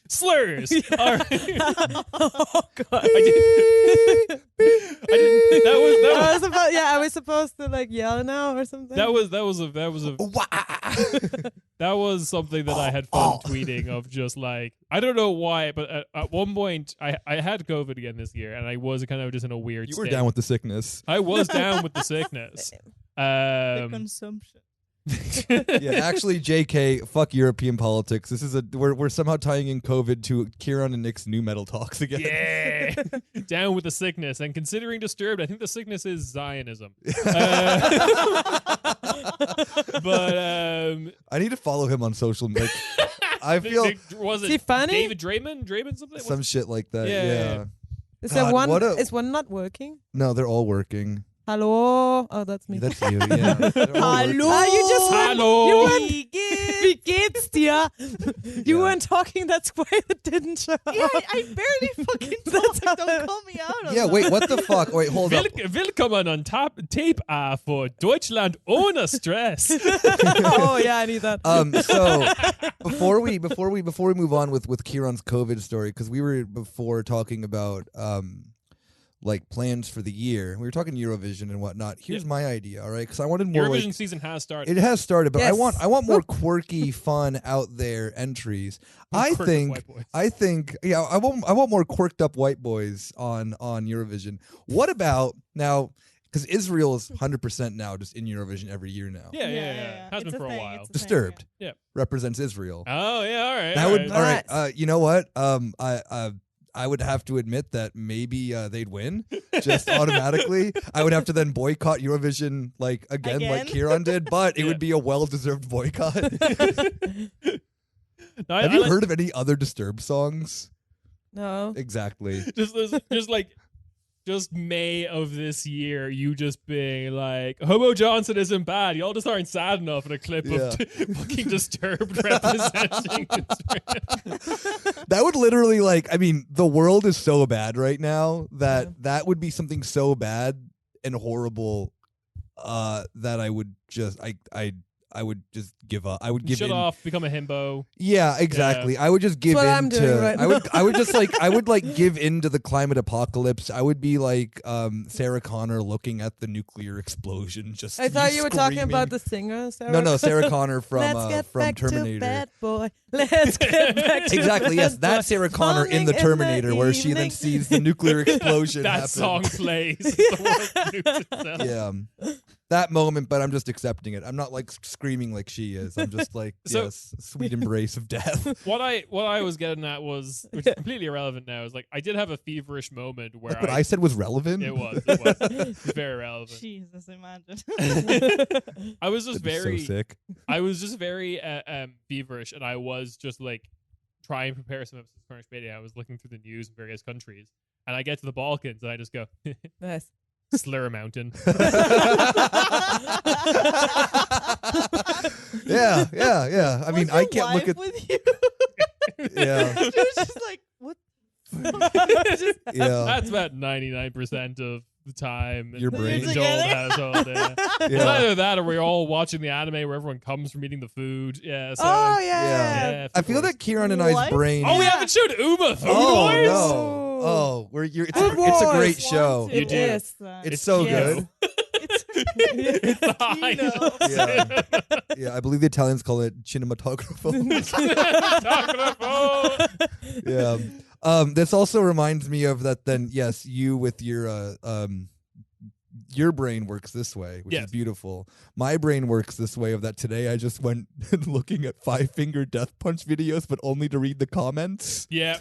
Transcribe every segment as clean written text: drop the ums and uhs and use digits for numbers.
slurs. Yeah. All right. Oh God! I didn't. I was supposed to like yell now or something. That was something that I had fun Oh. tweeting of, just like, I don't know why, but at one point I had COVID again this year, and I was kind of just in a weird You were state. down with the sickness. I was down with the sickness. The consumption. Yeah, actually, JK, fuck European politics. This is we're somehow tying in COVID to Kieran and Nick's new metal talks again. Yeah, down with the sickness. And considering Disturbed, I think the sickness is Zionism. But I need to follow him on social media. I feel was Is he it funny? David Draymond something? some shit like that. Yeah, Yeah. yeah. Is God, there one? what a- Is one not working? No, they're all working. Hello. Oh, that's me. That's you. Yeah. They're all working. Ah, you just went. Hello. You went. Wie geht's dir? You Yeah. weren't talking. That's why it didn't show. Yeah, I barely fucking That's talk. Don't call me out on Yeah. that. Wait. What the fuck? Wait. Hold up. Willkommen on Tape A for Deutschland ohne Stress. Oh yeah, I need that. So before we move on with Kieran's COVID story, because we were before talking about like plans for the year. We were talking Eurovision and whatnot. Here's my idea, all right? Because I wanted more. Eurovision like, season has started. it has started, but Yes. I want more quirky, fun, out there entries. I Quirky think. white boys. Yeah, I want more quirked up white boys on Eurovision. What about now? Because Israel is 100% now just in Eurovision every year now. Yeah. Has It's been a for a thing, while. it's a thing, Disturbed Yeah. represents Israel. Oh yeah, all right. That all would right. all right. Nice. You know what? I would have to admit that maybe they'd win just automatically. I would have to then boycott Eurovision like again? Like Kieran did, but it Yeah. would be a well-deserved boycott. No, I- Have I you like- heard of any other Disturbed songs? No. Exactly. just May of this year, you just being like, Hobo Johnson isn't bad. Y'all just aren't sad enough in a clip of fucking Disturbed representing Israel. That would literally like. I mean, the world is so bad right now that would be something so bad and horrible that I would just I would just give up. I would give Shut in. off, become a himbo. Yeah, exactly. I would just give what in I'm doing to. right I would just like. I would like give in to the climate apocalypse. I would be like Sarah Connor looking at the nuclear explosion. Just. I thought you were talking screaming. about the singer. Sarah. No, Sarah Connor from Let's get from back Terminator. to bad boy. Let's get back to Exactly. Yes, bad that's boy. Sarah Connor in the Falling Terminator, where she then evening. sees the nuclear explosion happen. That song plays. The world nukes itself. Yeah, that moment. But I'm just accepting it. I'm not like screaming like she is. I'm just like, So- yes, sweet embrace of death. What I was getting at was, which is completely irrelevant now, is like I did have a feverish moment where What I said was relevant. it was it's very relevant. Jesus, imagine. I was just That'd be very so sick. I was just very feverish, and I was just like trying to prepare some episodes for Späti. I was looking through the news in various countries, and I get to the Balkans, and I just go, Nice. Slur Mountain. Yeah. I mean, Was I your can't look wife at. with you. Yeah, She was just like, what? yeah. That's about 99% of the time Your in brain. the old household. Yeah. It's Yeah. either that, or we're all watching the anime where everyone comes from eating the food. Yeah. So, Oh Yeah. yeah, I feel that Kieran and I's What? brain. Oh, we haven't showed Uma Food Oh, Boys. no. Oh, it's Good a boys. great show. You It do. is. It's so Kino. good. It's the high Kino. notes. Yeah, I believe the Italians call it cinematographo. Yeah. This also reminds me of that. Then yes, you with your brain works this way, which Yes. is beautiful. My brain works this way of that today I just went looking at 5-finger death punch videos, but only to read the comments. Yeah.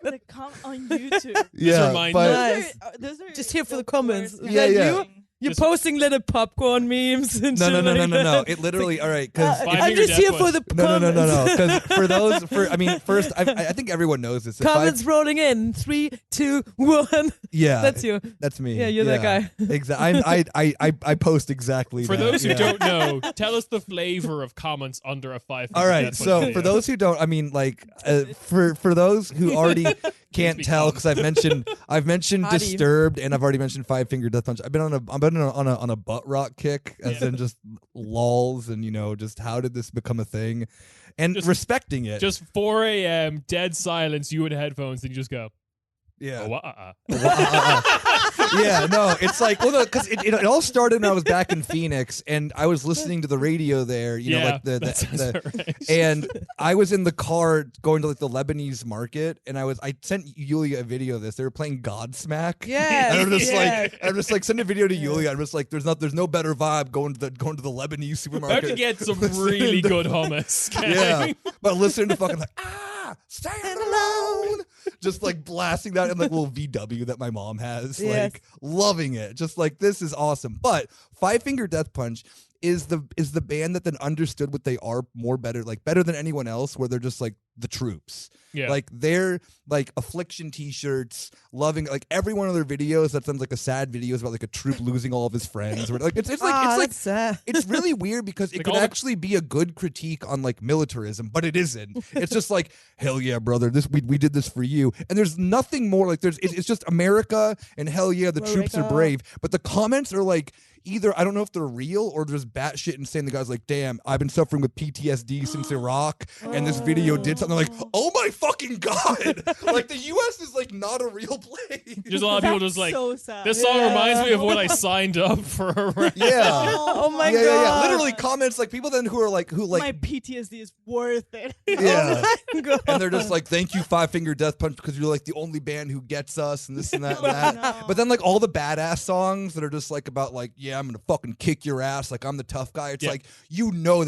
Like, come on YouTube. Yeah, reminds but Nice. Those are Just here for the the comments. worst Is Yeah, that yeah. you? You're Just- posting little popcorn memes and no. shit like No. that. It literally, all right, because Five I'm finger just here death for punch. the no. comments. Because I mean, first, I think everyone knows this. If Comments rolling in. 3, 2, 1. yeah, That's you. That's me. Yeah, you're that guy. Exactly. I post exactly. For that, those who yeah. don't know, tell us the flavor of comments under a 5. All right, so for those who don't, I mean, like, for those who already can't Please tell, become. because I've mentioned Hottie. Disturbed and I've already mentioned 5-finger death punch. I've been went on a butt rock kick, as in just lulls, and just how did this become a thing, and Just- respecting it. Just 4 a.m. dead silence. You in headphones, and you just go. yeah. Oh, Yeah, no, it's like, well, because it all started when I was back in Phoenix, and I was listening to the radio there, like that sounds right. and I was in the car going to like the Lebanese market, and I sent Yulia a video of this. They were playing Godsmack. Yes, And I'm just yes. like send a video to Yulia. I'm just like, there's no better vibe going to the Lebanese supermarket. About to get some really good hummus. Yeah, but listening to fucking like stand alone, just like blasting that in like little VW that my mom has, Yes. like loving it, just like this is awesome. But Five Finger Death Punch is the band that then understood what they are better than anyone else, where they're just like the troops. Yeah. Like they're like Affliction t-shirts, loving like every one of their videos that sounds like a sad video is about like a troop losing all of his friends. Or like it's like that's sad. it's really weird because it Like could all the- actually be a good critique on like militarism, but it isn't. It's just like, hell yeah, brother, we did this for you. And there's nothing more like it's just America and hell yeah, the troops are America. brave. But the comments are like either I don't know if they're real or there's batshit insane. The guy's like, damn, I've been suffering with PTSD since Iraq, and this video did something. Like, oh my fucking god, like the U.S. is like not a real place. There's a lot of people just like, so sad. this song reminds me of when I signed up for a Yeah. Oh my yeah, god. Literally comments like people then who my like PTSD is worth it. yeah. Oh God. And they're just like, thank you, Five Finger Death Punch, because you're like the only band who gets us and this and that and that. No. But then like all the badass songs that are just like about like, yeah, I'm gonna fucking kick your ass, like I'm the tough guy. It's Yeah. like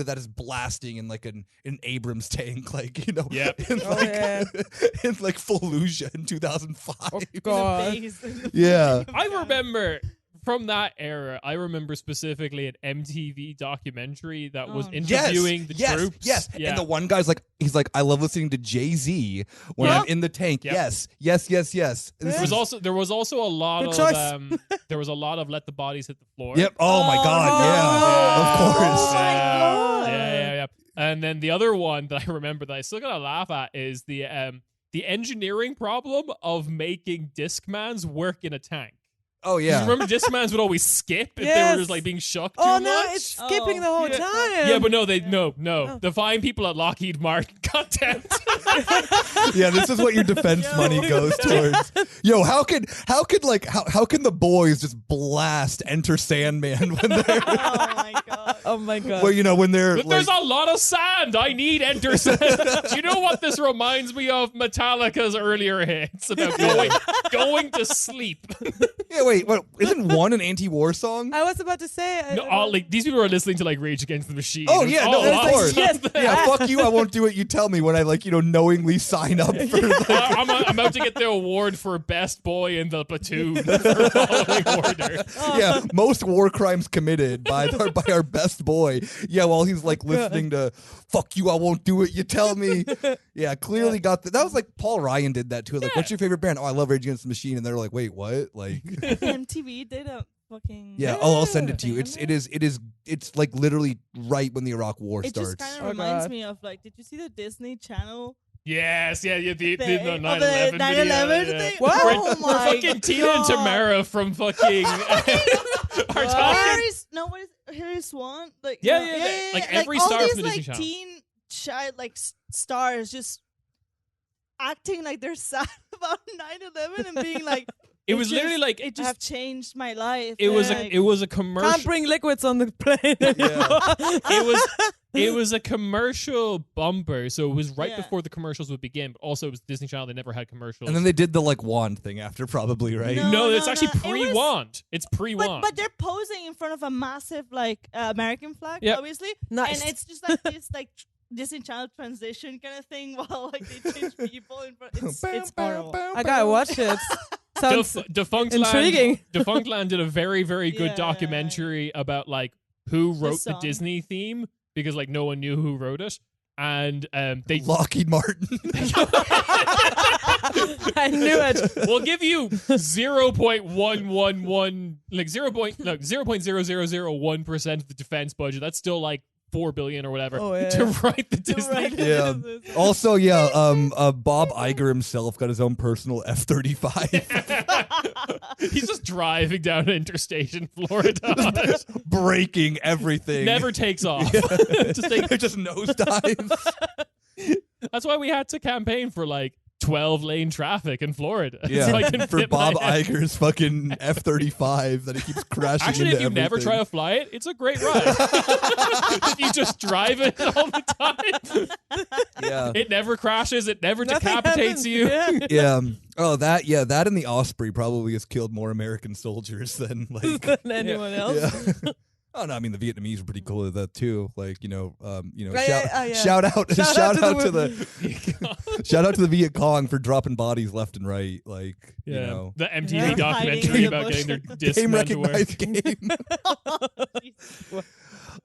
that is blasting in like an Abrams tank, like Yep. in Oh, like yeah. in like Fallujah in 2005. Oh God. Yeah. I remember from that era, I remember specifically an MTV documentary that was Oh, no. interviewing the troops. Yes. Yeah. And the one guy's like, he's like, I love listening to Jay-Z when Yeah. I'm in the tank. Yep. Yes. And this there was also a lot Good of choice. there was a lot of Let the Bodies Hit the Floor. Yep. Oh my God. no. Yeah. Of course. Oh my Yeah. God. Yeah. And then the other one that I remember that I still gotta laugh at is the engineering problem of making Discmans work in a tank. Oh You yeah. remember Discmans would always skip if they were Yes. just like being shocked Oh too no, much. it's skipping the Oh, whole yeah. time. Yeah, but no. The fine people at Lockheed Martin content. Yeah, this is what your defense money goes towards. Yo, how can the boys just blast Enter Sandman when they're Oh my god. Oh my God. where when they're But like, there's a lot of sand. I need Enter Sand. Do you know what this reminds me of? Metallica's earlier hits about going to sleep. yeah, wait, what isn't one an anti-war song? I was about to say. No, like these people are listening to like Rage Against the Machine. Oh There's yeah, all no, of lots course. yes. Yeah, fuck you. I won't do it. You tell me when I knowingly sign up for. Like, I'm about to get the award for best boy in the platoon for following order. yeah, most war crimes committed by our best boy. Yeah, while he's like listening to "fuck you, I won't do it." You tell me. Yeah, clearly got that was like Paul Ryan did that too. Like, what's your favorite band? Oh, I love Rage Against the Machine, and they're like, wait, what? Like, MTV did a fucking. yeah. Oh, I'll send it to thing you. on It's like literally right when the Iraq War It starts. just kind of Oh, reminds God. me of like, did you see the Disney Channel? Yes, yeah, the Thing of 9/11 the 9/11 video. thing? What? Oh Where my fucking Tina and God. Tamara from fucking are talking. What is Hilary Swan? Like Yeah, no, yeah, like every all star these, from the Disney like, Channel. teen child stars just acting like they're sad about 9/11 and being like, It was literally like it just changed my life. it was Like, a commercial. Can't bring liquids on the plane. It was a commercial bumper, so it was right Yeah. before the commercials would begin. But also, it was Disney Channel; they never had commercials. And then they did the like wand thing after, probably, right? no, it's actually It was- pre-wand. It's pre-wand. But they're posing in front of a massive like American flag, Yep. obviously, Nice. and it's just like this like Disney Channel transition kind of thing while like they change people in front. It's horrible. I gotta watch it. Sounds Defunct intriguing. Land, Defunct Land did a very, very good Yeah. documentary about like who wrote the song. Disney theme because like no one knew who wrote it, and they Lockheed Martin. I knew it. we'll give you 0.111 like 0.0001% of the defense budget. That's still like $4 billion or whatever Oh, yeah. to write the Disney. Right. Yeah. Also, yeah, Bob Iger himself got his own personal F-35. He's just driving down an interstate in Florida. breaking everything. Never takes off. Just It just nosedives. that's why we had to campaign for like 12-lane traffic in Florida. Yeah, So I can for fit Bob my head. Iger's fucking F-35 that he keeps crashing Actually, into if you never everything. try to fly it, it's a great ride. If you just drive it all the time, Yeah. it never crashes. It never Nothing decapitates happens. you. Yeah. Yeah. Oh, that and the Osprey probably has killed more American soldiers than like Than anyone else. yeah. Oh no, I mean the Vietnamese were pretty cool at that too. Like Yeah. shout out to the shout out to the Viet Cong for dropping bodies left and right. Like Yeah, you know, the MTV Yeah. documentary Hiding in about the getting their bush. disc game meant to work. recognized game.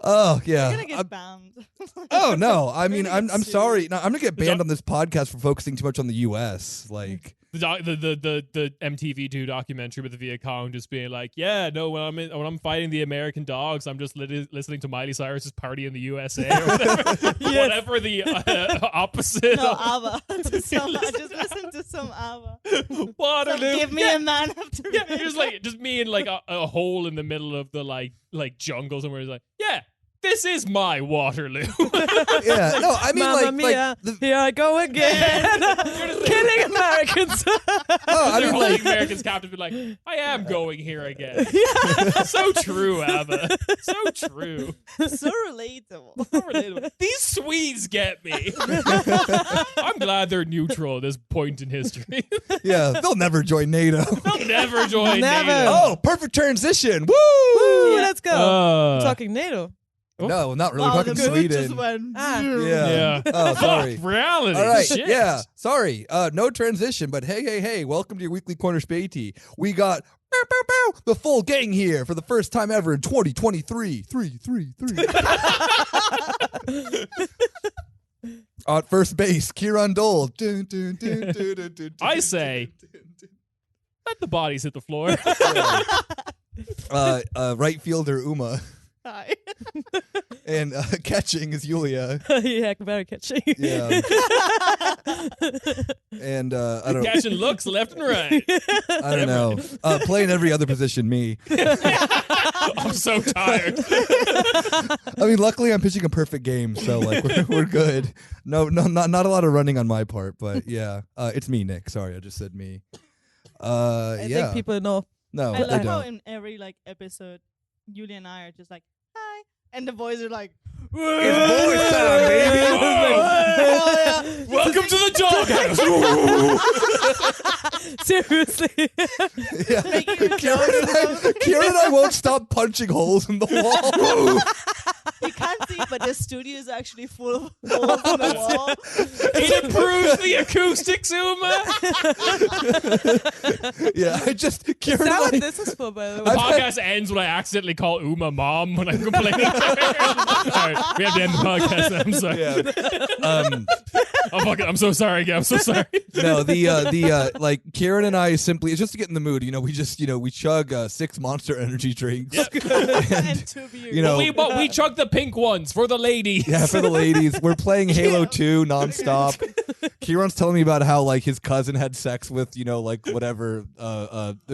Oh yeah. You're gonna get banned. Oh no! I You're mean, gonna get I'm sued. sorry. No, I'm gonna get The banned doc- on this podcast for focusing too much on the U.S. Like, The MTV2 documentary with the Viet Cong just being like, yeah, no, when I'm fighting the American dogs, I'm just listening to Miley Cyrus's Party in the USA or whatever, whatever the opposite. No, of ABBA. I just listened to some ABBA. Waterloo. Give me a man after Yeah, me. just like me in like a hole in the middle of the like jungle somewhere. He's like, yeah, this is my Waterloo. yeah, no, I mean Mamma like mia, the, here I go again, killing Americans. oh, I They're mean holding like Americans captive, be like, I am going here again. So true, Abba. So true. So relatable. So relatable. These Swedes get me. I'm glad they're neutral at this point in history. yeah, they'll never join NATO. They'll never join Never. NATO. Oh, perfect transition. Woo! Woo, Yeah. let's go. Uh, Talking NATO. No, not really. Wow, Fucking the mood just Sweden. went. Ah. Yeah. Yeah. Oh, sorry. Fuck, reality. All right, Shit. yeah, sorry. No transition, but hey, welcome to your weekly corner Späti. We got the full gang here for the first time ever in 2023. Three. At first base, Kieran Dole. Dun, dun, dun, dun, dun, dun, dun, I dun, say- dun, dun, dun. Let the bodies hit the floor. Right fielder Uma, Hi. and catching is Yulia. Yeah, very catchy. Yeah, and I don't Catching looks left and right. know. Playing every other position, me. I'm so tired. I mean, luckily I'm pitching a perfect game, so like we're good. No, not a lot of running on my part, but yeah, it's me, Nick. Sorry, I just said me. I Yeah, think people know. no, I I like how don't. in every like episode, Yulia and I are just like, hi, and the boys are like, It's boys time, baby. Hell yeah. Welcome to the doghouse. Seriously. Yeah. Making a Kieran and I won't stop punching holes in the wall. You can't see, but the studio is actually full of holes in the wall. It improves the acoustics, Uma. Yeah, I just Is Kieran that what and I, this is for, by the The way? podcast ends when I accidentally call Uma mom when I'm complaining. All right, we have to end the podcast now. I'm sorry. yeah. Oh, fuck it. I'm so sorry again. I'm so sorry. No, the like Kieran and I simply it's just to get in the mood. You know, we just we chug 6 Monster Energy drinks. Yep. And 2 beers. You know, But we chugged the pink ones for the ladies. yeah, for the ladies. We're playing Halo 2 nonstop. Kieran's telling me about how like his cousin had sex with, like whatever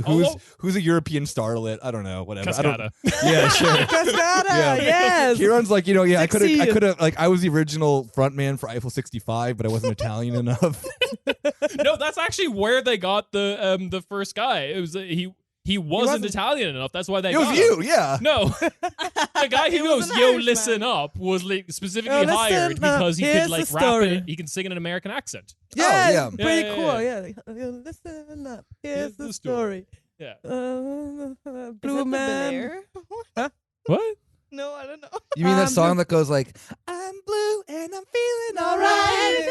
who's a European starlet. I don't know, whatever. Cascada. Yeah, sure. Cascada, Yeah. yes. Kieran's like, I Sexy. could have like I was the original frontman for Eiffel 65, but I wasn't Italian enough. No, that's actually where they got the first guy. It was he wasn't Italian enough. That's why they It got was him. you, yeah. No, the guy who He was goes, an "Yo, Irishman. listen up," was like specifically Yo, listen hired up. because he Here's could like the rap story. it. He can sing in an American accent. Yeah, yeah. it's pretty Yeah, cool. yeah. Yeah. Listen up. Here's Here's the the story. story. Yeah. Is Blue that the man. Bel-Air? What? No, I don't know. You mean that I'm song that goes like, I'm blue and I'm feeling alright.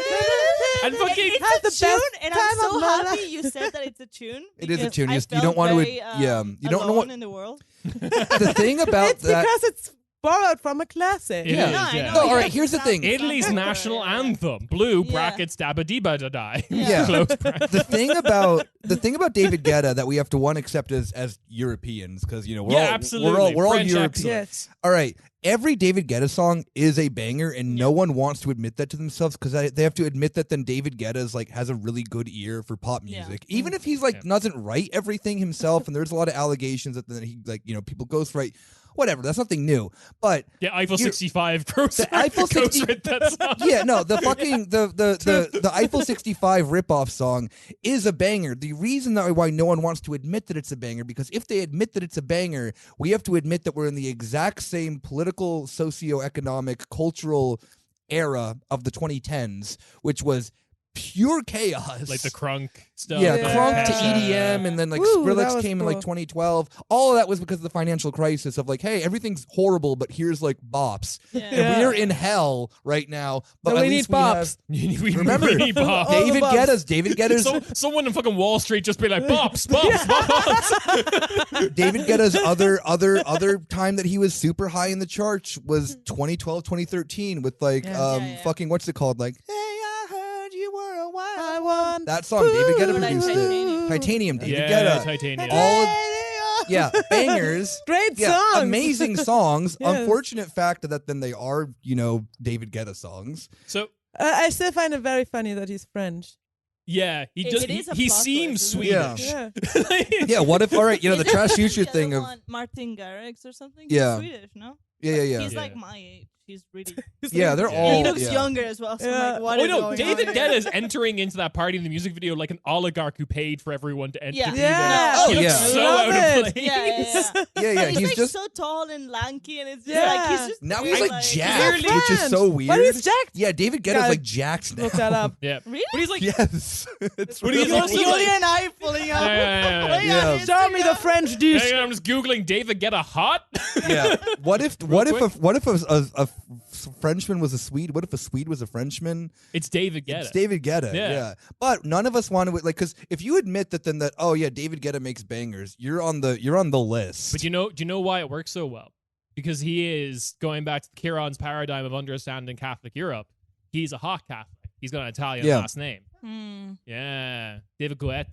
And fucking Had the It's a tune, best and time I'm so of my happy life. you said that it's a tune. It is a because tune. I You felt don't want to, very, you don't know alone what in the world. the thing about It's that. because it's borrowed from a classic. It Yeah. is, No, I yeah. know. No, all right, Yes, here's the sounds- thing. Italy's sounds national better, yeah. anthem, blue Yeah. brackets dabba-dee-ba-da-die. Yeah. Close brackets. the thing about David Guetta that we have to accept as Europeans, because we're Yeah, all absolutely. we're all French Europeans. Yes. All right, every David Guetta song is a banger, and no one wants to admit that to themselves because they have to admit that then David Guetta is has a really good ear for pop Yeah. music, even if he's Yeah. doesn't write everything himself, and there's a lot of allegations that then he people ghostwrite. Whatever, that's nothing new. But Yeah, Eiffel You- 65 gross. The Eiffel 60 with that song. yeah, no, the fucking the Eiffel 65 ripoff song is a banger. The reason that why no one wants to admit that it's a banger, because if they admit that it's a banger, we have to admit that we're in the exact same political, socioeconomic, cultural era of the 2010s, which was pure chaos. Like the crunk stuff. yeah, Yeah. crunk to Yeah. EDM, and then Woo, that Skrillex was came in cool. 2012. All of that was because of the financial crisis of hey, everything's horrible, but here's bops. Yeah. And we're in hell right now, but So at we least need we bops. have We Remember, really bop. All the bops. David Guetta's Someone in fucking Wall Street just be like, bops, bops, bops. David Guetta's other time that he was super high in the charts was 2012, 2013 with Yeah. fucking what's it called? Hey, I heard you were a wild I one. want That song, David Guetta Ooh, like produced it. Titanium. Titanium, David Yeah, Guetta. Titanium. All of yeah, bangers. great Yeah, songs. amazing songs. Yes. Unfortunate fact that then they are, David Guetta songs. So, I still find it very funny that he's French. yeah, he It- just it is a he plot seems twist, isn't it? Swedish. Yeah. Yeah, what if? All right, the Isn't trash the future other thing of one Martin Garrix or something. Yeah. He's Swedish, no? yeah. He's Yeah. like my age. He's really. Yeah, they're Yeah. all. And he looks yeah. younger as well. So Yeah. I'm like, what Oh is no, going David on Guetta here? is entering into that party in the music video like an oligarch who paid for everyone to enter. Yeah. to be Yeah. there. Oh, He looks yeah. so Love out of it. place. Yeah. Yeah, He's, he's like just so tall and lanky, and it's just Yeah. like he's just now weird, he's jacked, Clearly which is so French. weird. But he's jacked. Yeah, David Guetta's Gotta jacked now. Look that up. Yeah. Really? But he's like, Yes, it's But he's really also weird. like- Julia and I pulling up. Yeah. Yeah. Show me the French dish. hang on, I'm just googling David Guetta hot. Yeah. What if quick. a Frenchman was a Swede? What if a Swede was a Frenchman? It's David Guetta. It's David Guetta. Yeah. Yeah. But none of us want to because if you admit that David Guetta makes bangers, you're on the list. But do you know why it works so well? Because he is going back to Kieran's paradigm of understanding Catholic Europe. He's a hot Catholic. He's got an Italian Yeah. last name. Yeah, David Guetta.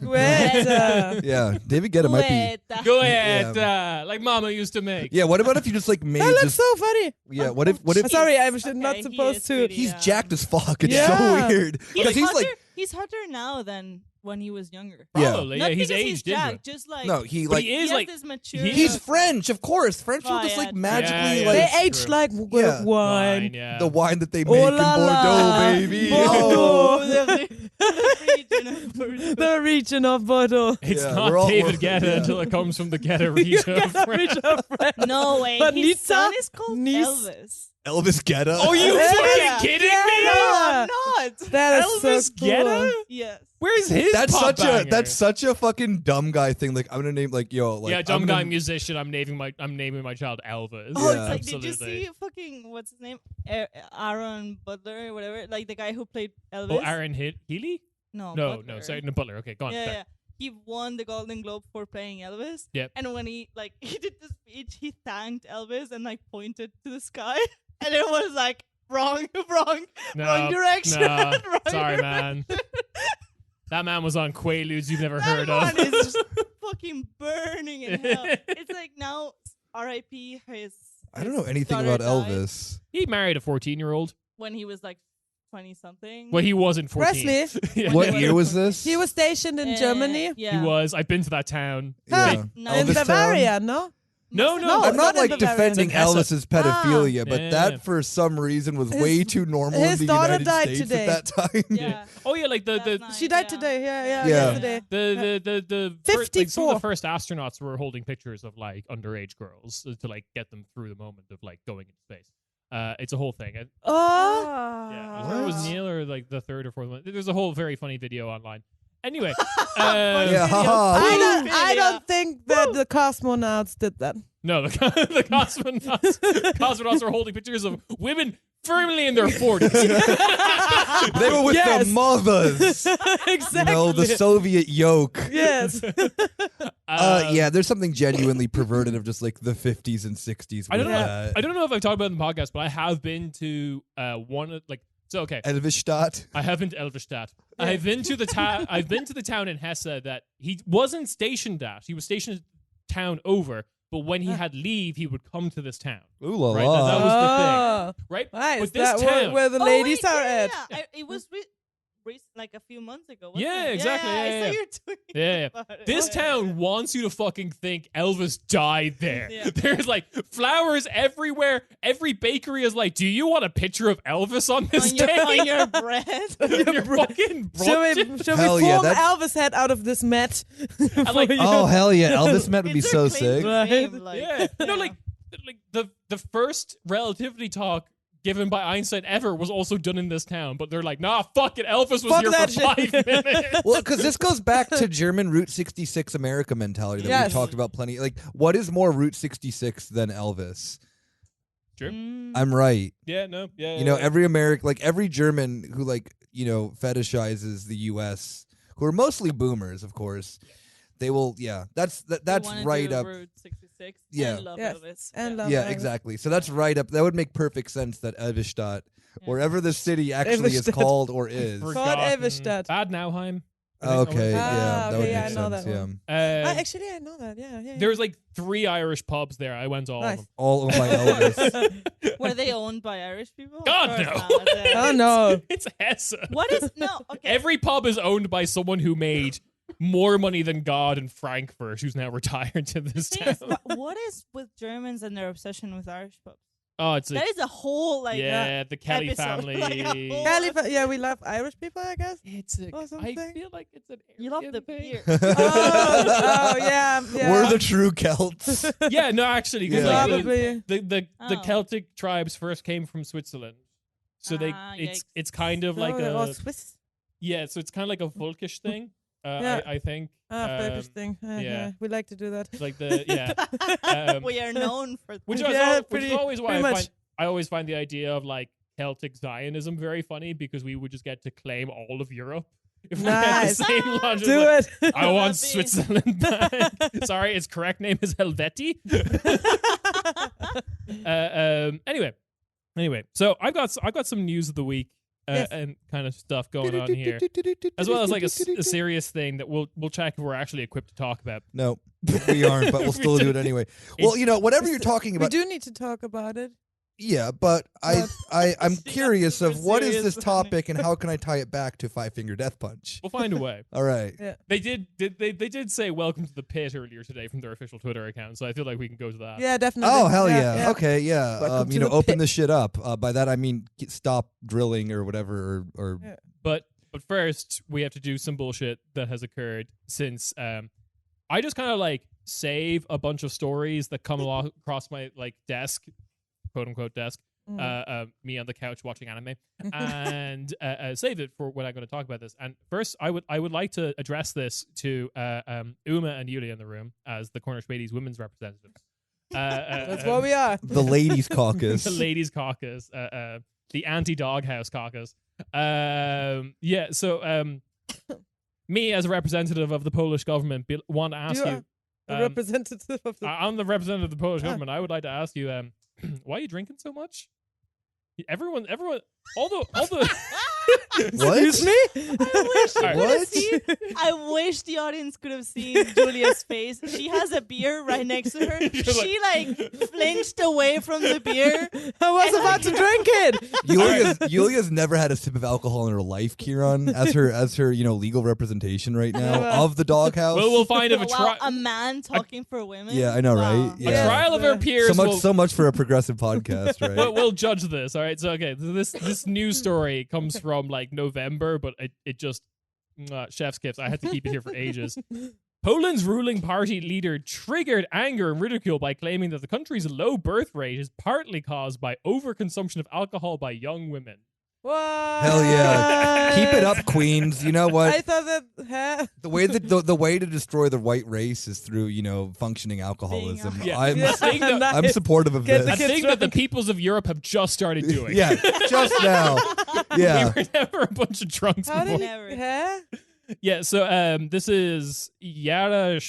Wait, yeah, David Guetta might be. Guetta, like Mama used to make. Yeah. What about if you just made that looks just so funny. yeah? What if Sorry, I is- was okay, not he supposed is to. really- he's Yeah. jacked as fuck? It's Yeah. so weird because he's like he's hotter now than when he was younger. Yeah. Probably. Not Yeah, he's because aged into it. jacked, just like no, he But like he he is has like this mature. he's French, of course. French will Oh, just yeah. magically Yeah, They yeah. aged true. like Yeah. wine. yeah. the wine that they Oh make in la Bordeaux, la. baby. Bordeaux. Oh. The region of Bordeaux. It's Yeah, not we're all- David we're- Guetta yeah. until it comes from the Guetta region of The France. region of France. No way. But His Nizza? son is called Nice. Elvis. Elvis Guetta. Oh, you Yeah. fucking kidding Yeah. me? No, I'm not. That is Elvis so cool. Guetta? Yes. Where's his That's pop banger? that's such a fucking dumb guy thing. Like I'm gonna name yeah, dumb I'm guy gonna- musician. I'm naming my child Elvis. Oh, Yeah. it's like, did you Absolutely. see fucking what's his name? Aaron Butler or whatever, like the guy who played Elvis. Oh, Aaron Healy? No, No, Butler. no, sorry, no, Butler. Okay, go on. Yeah, Sorry. yeah. He won the Golden Globe for playing Elvis. Yep. And when he he did the speech, he thanked Elvis and pointed to the sky, and it was like wrong No, direction. no, wrong sorry, direction. man. That man was on Quaaludes you've never That heard one of. is just fucking burning in hell. It's like now R.I.P. his. I don't know anything daughter about died Elvis. He married a 14-year-old. when he was like 20 something. Well, he wasn't 14. Presley, Yeah. What year was this? he was stationed in Germany. Yeah. He was. I've been to that town. Yeah. No, In Elvis Bavaria, no? No, No, I'm not not in like Bavaria. defending It's in Hesse. Elvis's pedophilia, but Yeah. that for some reason was His- way too normal in his the daughter United died States today. at that time. Yeah. Oh yeah, like That's the nice. She died Yeah. today. Yeah, Yeah. yesterday. the first, like, some of 54. the first astronauts were holding pictures of like underage girls to like get them through the moment of like going into space. It's a whole thing. Oh, Yeah, I think it was Neil or like the third or fourth one. There's a whole very funny video online. Anyway, Yeah, haha. I don't think that the cosmonauts did that. no, the cosmonauts are holding pictures of women firmly in their 40s. They were with Yes. the mothers. Exactly. You know, the Soviet yoke. Yes. Yeah, there's something genuinely perverted of just like the 50s and 60s. I don't with know. that. I don't know if I've talked about it in the podcast, but I have been to one of like. So okay, Elvisstadt. I have been to Elverstadt. I've been to the town. I've been to the town in Hesse that he wasn't stationed at. He was stationed town over, but when he had leave, he would come to this town. Ooh la Right, la. that was the Oh. thing, right? Right, But is this that town, where the ladies are at? It was like a few months ago. Wasn't Yeah, it? exactly, I yeah. saw you tweeting Yeah. about it. This town wants you to fucking think Elvis died there. Yeah. There's like flowers everywhere. Every bakery is like, do you want a picture of Elvis on this cake? on your bread. On your fucking brunch? Should Hell we yeah, form that's- Elvis head out of this mat? like, For you? Oh hell yeah, Elvis Met would be It's so their claim sick. to fame, like, Yeah. No, like the first relativity talk given by Einstein ever was also done in this town, but they're like, nah, fuck it, Elvis was Fuck here that for shit. 5 minutes. Well, because this goes back to German Route 66 America mentality that we've Yes. talked about plenty. Like, what is more Route 66 than Elvis? True. I'm right. Yeah, no, yeah. You know, every American, like every German who like, you know, fetishizes the U.S., who are mostly boomers, of course, they will, yeah, that's right up. Route 66 Yeah. and love Yes. Elvis. And love Yeah, Elvis. exactly. So that's right up. That would make perfect sense that Elvisstadt, wherever the city actually is Elvisstadt. called or is. Forgotten. Elverstadt. Bad Nauheim. Okay, Ah, yeah, that would okay, yeah, make I know sense. that Yeah, one. Actually, I know that. Yeah. There's like 3 Irish pubs there. I went to all of Nice. them. all of my Elvis. Were they owned by Irish people? God, Of no. course not. Oh no. It's Hesse. What is no? Okay. Every pub is owned by someone who made more money than God in Frankfurt, who's now retired to this Thing town. is, what is with Germans and their obsession with Irish pubs? Oh, it's like, That is a whole like yeah, the Kelly episode, family. like a whole- Yeah, we love Irish people, I guess. It's a, Or I something. feel like it's an You love the Aryan thing. beer. Oh, yeah. We're the true Celts. Yeah, no, actually, 'cause, Yeah. like, Probably. the Oh. Celtic tribes first came from Switzerland, so they Yikes. it's kind of like Oh, a Swiss. yeah, so it's kind of like a Volkish thing. Yeah. I think. Völkisch thing. yeah. We like to do that. Like the We are known for which, Yeah, is, which is pretty- always why pretty much. I always find the idea of like Celtic Zionism very funny because we would just get to claim all of Europe if we had the Nice. same logic. Do like, it. I want That'd be- Switzerland back. Sorry, its correct name is Helveti. Anyway, so I've got some news of the week Yes. and kind of stuff going on here, as well as like a serious thing that we'll check if we're actually equipped to talk about. No, we aren't, but we'll still do it anyway. Well, you know, whatever you're talking We about, do need to talk about it. yeah, but I'm curious of super what is serious this topic and how can I tie it back to Five Finger Death Punch? We'll find a way. All right. Yeah. They did say welcome to the pit earlier today from their official Twitter account, so I feel like we can go to that. Yeah, definitely. Oh hell yeah! Okay, yeah. Welcome You to know, the open pit. the shit up. By that I mean stop drilling or whatever. Or Yeah. But first we have to do some bullshit that has occurred since I just kind of like save a bunch of stories that come along across my like desk, quote unquote desk. Me on the couch watching anime, and save it for when I'm going to talk about this. And first, I would like to address this to Uma and Yulia in the room as the Corner Späti's women's representatives. That's what we are. the ladies' caucus. The ladies' caucus, the anti-doghouse caucus. Yeah. So, me as a representative of the Polish government want to ask You you. are a representative of the. I'm the representative of the Polish Ah. government. I would like to ask you, why are you drinking so much? Everyone, all the. What? Excuse me? Alright. What? I wish the audience could have seen Julia's face. She has a beer right next to her. You're She like flinched away from the beer. I was about to drink it. Yulia's never had a sip of alcohol in her life, Kieran, as her legal representation right now Never. of the doghouse. Well, we'll find if a Wow, trial. a man talking for women. Yeah, I know, Wow. right? A Yeah. trial of our peers. so much for a progressive podcast, right? We'll judge this. All right. So okay, so this news story comes from like November, but it just chef's kiss. I had to keep it here for ages. Poland's ruling party leader triggered anger and ridicule by claiming that the country's low birth rate is partly caused by overconsumption of alcohol by young women. What? Hell yeah. Keep it up, queens. You know what? I thought that. Huh? The way to destroy the white race is through, functioning alcoholism. Yeah. I'm Yeah. Thing that- I'm supportive of Get this. A kids thing that the drunk. peoples of Europe have just started doing. Yeah, just now. Yeah. We were never a bunch of drunks How before. did Never. Huh? Yeah, so this is Yara L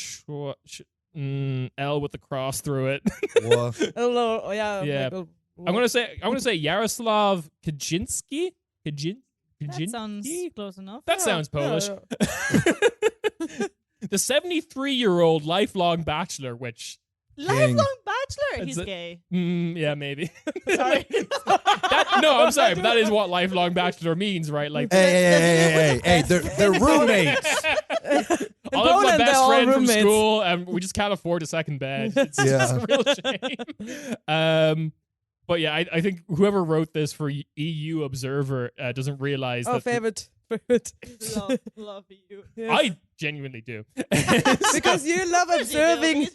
with the cross through it. Woof. Hello. Yeah. Yeah. Like, I'm gonna say Yaroslav Kaczynski. That sounds close enough. That sounds Polish. yeah. The 73-year-old lifelong bachelor, which Lifelong bachelor. He's That's gay. yeah, maybe. Sorry. No, I'm sorry, but that is what lifelong bachelor means, right? Like, Hey, they're roommates. I'll have my Poland, they're best all friend from roommates. school, and we just can't afford a second bed. It's just a real shame. But yeah, I think whoever wrote this for EU Observer doesn't realize Oh, that favorite. love you. Yeah. I genuinely do. Because you love observing.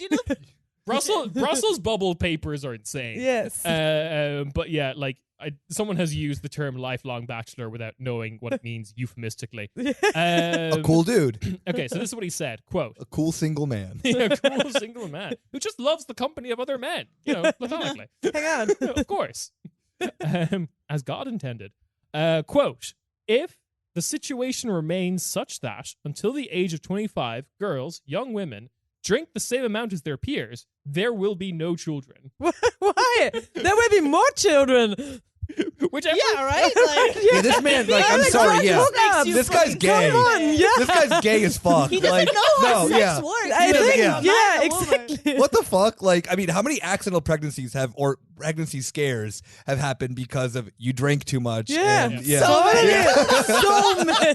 Brussels bubble papers are insane. Yes. But yeah, like someone has used the term lifelong bachelor without knowing what it means euphemistically. A cool dude. Okay, so this is what he said, quote, A cool single man. a cool single man who just loves the company of other men, platonically. Hang on. Of course. As God intended. Quote, if the situation remains such that until the age of 25, girls, young women, drink the same amount as their peers, there will be no children. Why? There will be more children. Whichever. Yeah, right? Like, Yeah, this man, like, I'm sorry, yeah. Makes you This guy's fucking gay. Come on, yeah. This guy's gay as fuck. He doesn't like, know how no, sex yeah. works. I He doesn't think, know yeah, man or woman. exactly. What the fuck? Like, I mean, how many accidental pregnancies or pregnancy scares have happened because of you drank too much? Yeah. And, yeah. So many. Yeah. So many.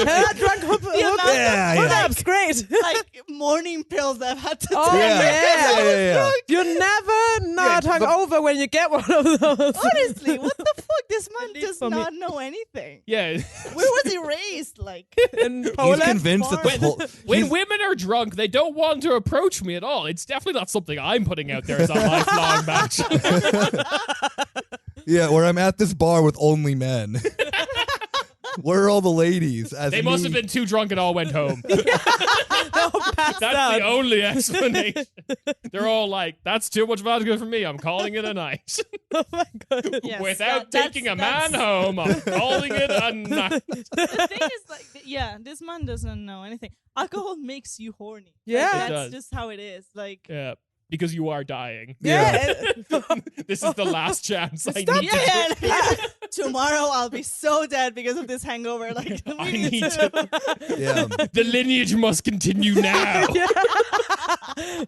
I drunk amount of, hookups. Great. Like morning pills I've had to Oh, take. yeah. yeah. You're never not Yeah, hungover when you get one of those. Honestly, what the fuck? This man least does for me. not know anything. Yeah. Where was he raised? Like, In He's Poland. convinced that this whole. When he's- women are drunk, they don't want to approach me at all. It's definitely not something I'm putting out there as a lifelong bachelor. Yeah, where I'm at this bar with only men. Where are all the ladies? As They must have been too drunk and all went home. Passed That's out. the only explanation. They're all like, that's too much vodka for me. I'm calling it a night. Oh my god. yes, Without that's- taking a man home, I'm calling it a night. The thing is, like, yeah, this man doesn't know anything. Alcohol makes you horny. Yeah. Like, It that's does. just how it is. Like, Yeah, because you are dying. Yeah. This is the last chance I Stop need yeah, to. yeah, tomorrow I'll be so dead because of this hangover. Like, I need to. Yeah. The lineage must continue now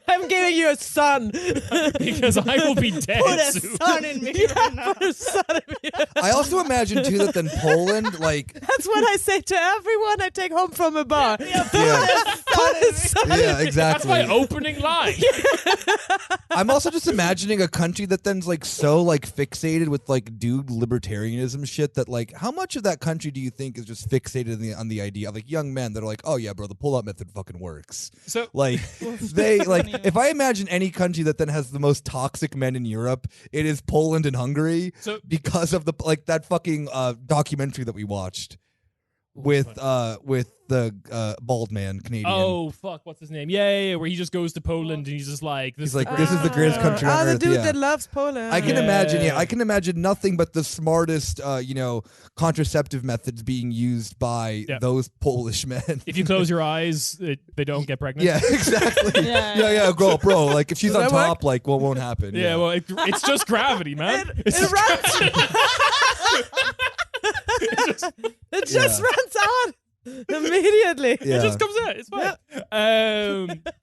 I'm giving you a son. because I will be dead put a soon. son in me right now. Put a son in me. I also imagine too that then Poland, like, That's what I say to everyone I take home from a bar. yeah, Put a son in yeah, me. That's exactly. my opening line. I'm also just imagining a country that then's like so like fixated with like dude libertarianism shit that like how much of that country do you think is just fixated on the idea of like young men that are like, oh yeah, bro, the pull-up method fucking works. So Like they like if I imagine any country that then has the most toxic men in Europe, it is Poland and Hungary So- because of the like that fucking documentary that we watched with the bald man Canadian. oh fuck, what's his name? Yeah, where he just goes to Poland and he's just like, He's like, this is the greatest country on the earth. dude yeah. that loves Poland. I can Yeah. imagine, I can imagine nothing but the smartest, contraceptive methods being used by Yeah. those Polish men. If you close your eyes, they don't get pregnant. Yeah, exactly. Yeah, yeah, bro. Like, if she's Does on that work? top, like, what won't happen? Yeah, well, it's just gravity, man. It's It just runs. It just runs out immediately. yeah. It just comes out. It's fine.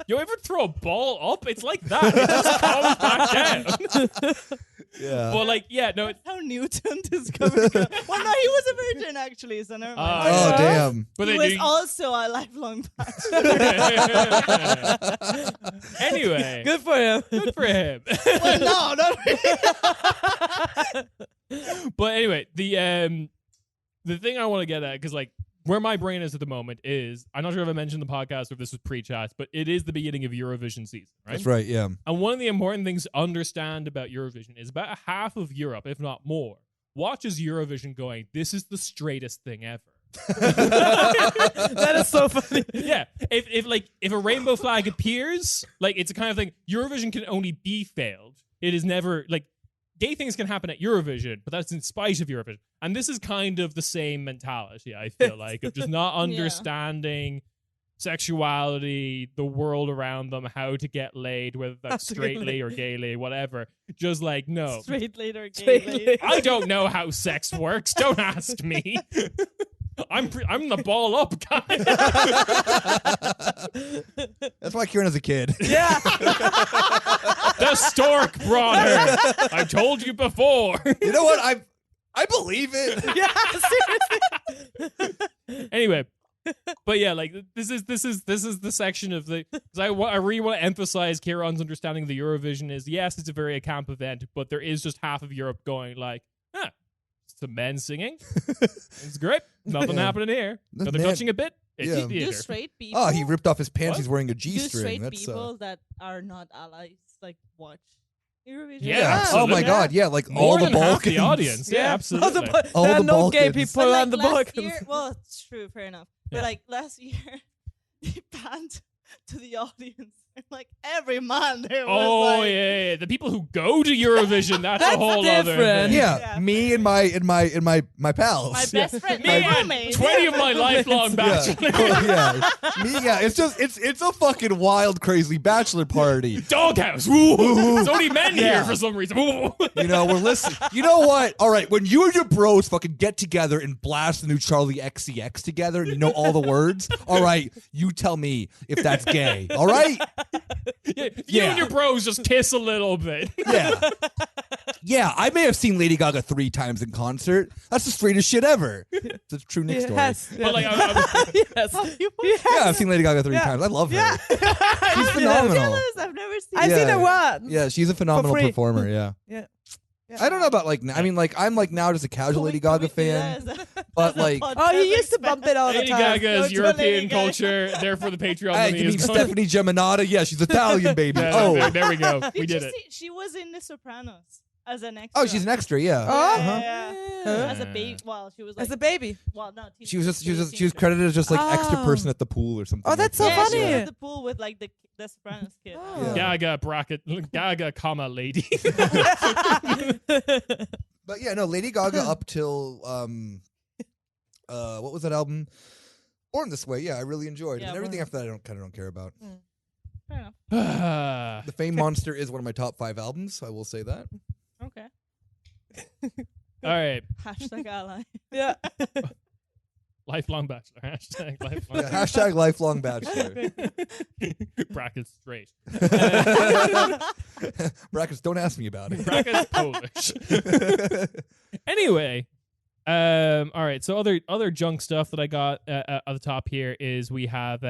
You ever throw a ball up? It's like that. It just comes back down. yeah. But like, yeah, no. How Newton discovered God. Well, no, he was a virgin actually, so never mind. Oh, yeah. damn. But he they was do. also a lifelong bachelor. Anyway, Good for him. good for him. Well, no, not really. But anyway, the thing I want to get at, because like where my brain is at the moment is, I'm not sure if I mentioned the podcast or if this was pre-chat, but it is the beginning of Eurovision season, right? That's right, yeah. And one of the important things to understand about Eurovision is about half of Europe, if not more, watches Eurovision going, this is the straightest thing ever. That is so funny. Yeah. If a rainbow flag appears, like it's a kind of thing, Eurovision can only be failed. It is never like gay things can happen at Eurovision, but that's in spite of Eurovision. And this is kind of the same mentality, I feel like, of just not understanding sexuality, the world around them, how to get laid, whether that's straightly or gaily, whatever. Just like, no. Straight laid or gay laid. I don't know how sex works. Don't ask me. I'm the ball up guy. That's why Kieran has a kid. Yeah. The stork brought her. I told you before. You know what? I believe it. Yeah, seriously. Anyway, but yeah, like this is the section of the. Cause I really want to emphasize Kieran's understanding of the Eurovision is yes, it's a very camp event, but there is just half of Europe going like, some men singing. It's great. Nothing happening here. The They're man- touching a bit. It's Yeah. Do theater. straight people? Oh, he ripped off his pants. What? He's wearing a Do G-string. straight That's people that are not allies like watch Eurovision? Yeah, Oh my absolutely. God! Yeah, like More all the than half Balkans. the audience. Yeah, absolutely. All There are the no gay Balkans. people But on the last Balkans. year, well, it's true, fair enough. Yeah. But like last year, they panned to the audience. Like every man there was Oh like, yeah, the people who go to Eurovision, that's a That's whole other different. thing. Yeah, Yeah. me and my pals. my best friend, Me my and roommate. 20 of my lifelong Yeah. bachelor. Yeah. Me, yeah. It's a fucking wild, crazy bachelor party. Doghouse. Woo. There's only men Yeah. here for some reason. Woo. You know, we're listening. You know what? All right, when you and your bros fucking get together and blast the new Charlie XCX together, and you know all the words. All right, you tell me if that's gay. All right. You Yeah. and your bros just kiss a little bit. Yeah. Yeah, I may have seen Lady Gaga 3 times in concert. That's the straightest shit ever. It's a true Nick story. Yes. But like, Yes. Yeah, I've seen Lady Gaga 3 times. I love her. Yeah. She's phenomenal. Jealous, I've never seen. I've Yeah. seen it once. Yeah, she's a phenomenal free. performer. Yeah. Yeah. I don't know about like. I mean, like I'm like now just a casual Lady Gaga fan, but like. Oh, he used to bump it all the Lady time. Gaga Go is to European Lady Gaga. culture, therefore the Patreon Hey, money you mean is going. Stephanie Geminata? Yeah, she's Italian, baby. Yeah, Oh, there we go. We Did did you it. see? She was in The Sopranos as an extra. oh, she's an extra. Yeah. Oh. Yeah, Uh-huh. yeah. As a baby. Well, she was like. As a baby. well, no. She was credited as just like extra Oh. person at the pool or something. Oh, that's like so that. She was funny. at the pool with like the Sopranos kid. Oh. Yeah. Gaga bracket, Gaga, comma lady. But yeah, no, Lady Gaga up till what was that album? Born This Way. Yeah, I really enjoyed. Yeah, And everything Born- after that, I kind of don't care about. Fair enough. The Fame Monster is one of my top 5 albums. I will say that. Okay. All right, Hashtag ally. Yeah. lifelong bachelor. Hashtag lifelong. Yeah, hashtag lifelong bachelor. Brackets straight. Brackets, don't ask me about it. Brackets Polish. Anyway, all right. So other junk stuff that I got at the top here is we have